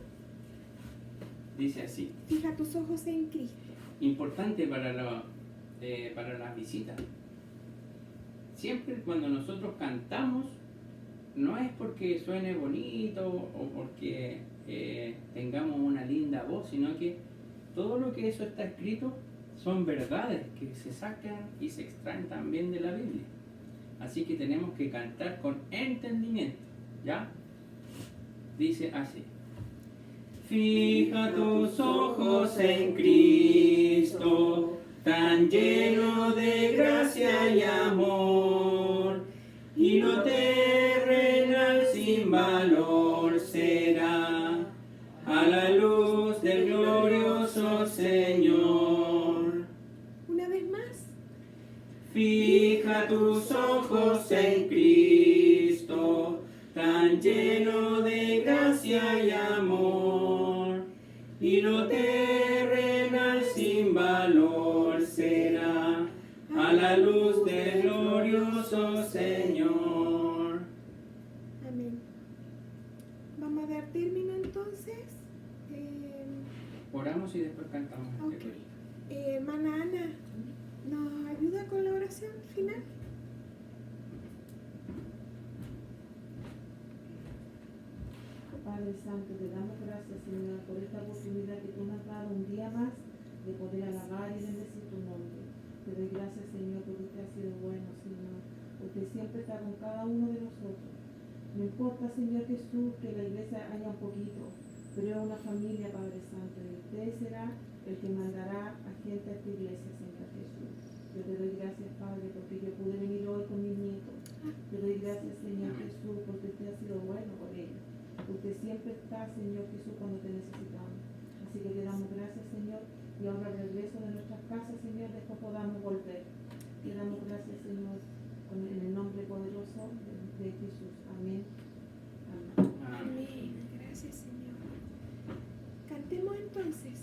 Dice así. Fija tus ojos en Cristo. Importante para las visitas. Siempre cuando nosotros cantamos, no es porque suene bonito o porque tengamos una linda voz, sino que todo lo que eso está escrito son verdades que se sacan y se extraen también de la Biblia. Así que tenemos que cantar con entendimiento, ¿ya? Dice así. Fija tus ojos en Cristo, tan lleno de gracia y amor, y lo terrenal sin valor será a la luz del glorioso Señor. Una vez más. Fija tus ojos en Cristo, tan lleno de gracia y amor, y lo terrenal sin valor será a la luz del glorioso Señor. Amén. Vamos a dar término entonces. Oramos y después cantamos este Ok. corito. Hermana Ana, ¿nos ayuda con la oración final? Padre Santo, te damos gracias, Señor, por esta oportunidad que tú nos has dado un día más de poder alabar y bendecir tu nombre. Te doy gracias, Señor, porque usted ha sido bueno, Señor. Usted siempre está con cada uno de nosotros. No importa, Señor Jesús, que la iglesia haya un poquito, pero es una familia, Padre Santo, y usted será el que mandará a gente a esta iglesia, Señor Jesús. Yo te doy gracias, Padre, porque yo pude venir hoy con mi nieto. Te doy gracias, Señor Jesús, porque usted ha sido bueno con ellos. Usted siempre está, Señor Jesús, cuando te necesitamos. Así que te damos gracias, Señor, y ahora al regreso de nuestras casas, Señor, después podamos volver. Te damos gracias, Señor, en el nombre poderoso de Jesús. Amén. Amén. Amén. Gracias, Señor. Cantemos entonces.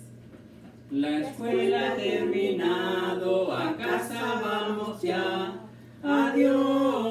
La escuela ha terminado, a casa vamos ya. Adiós.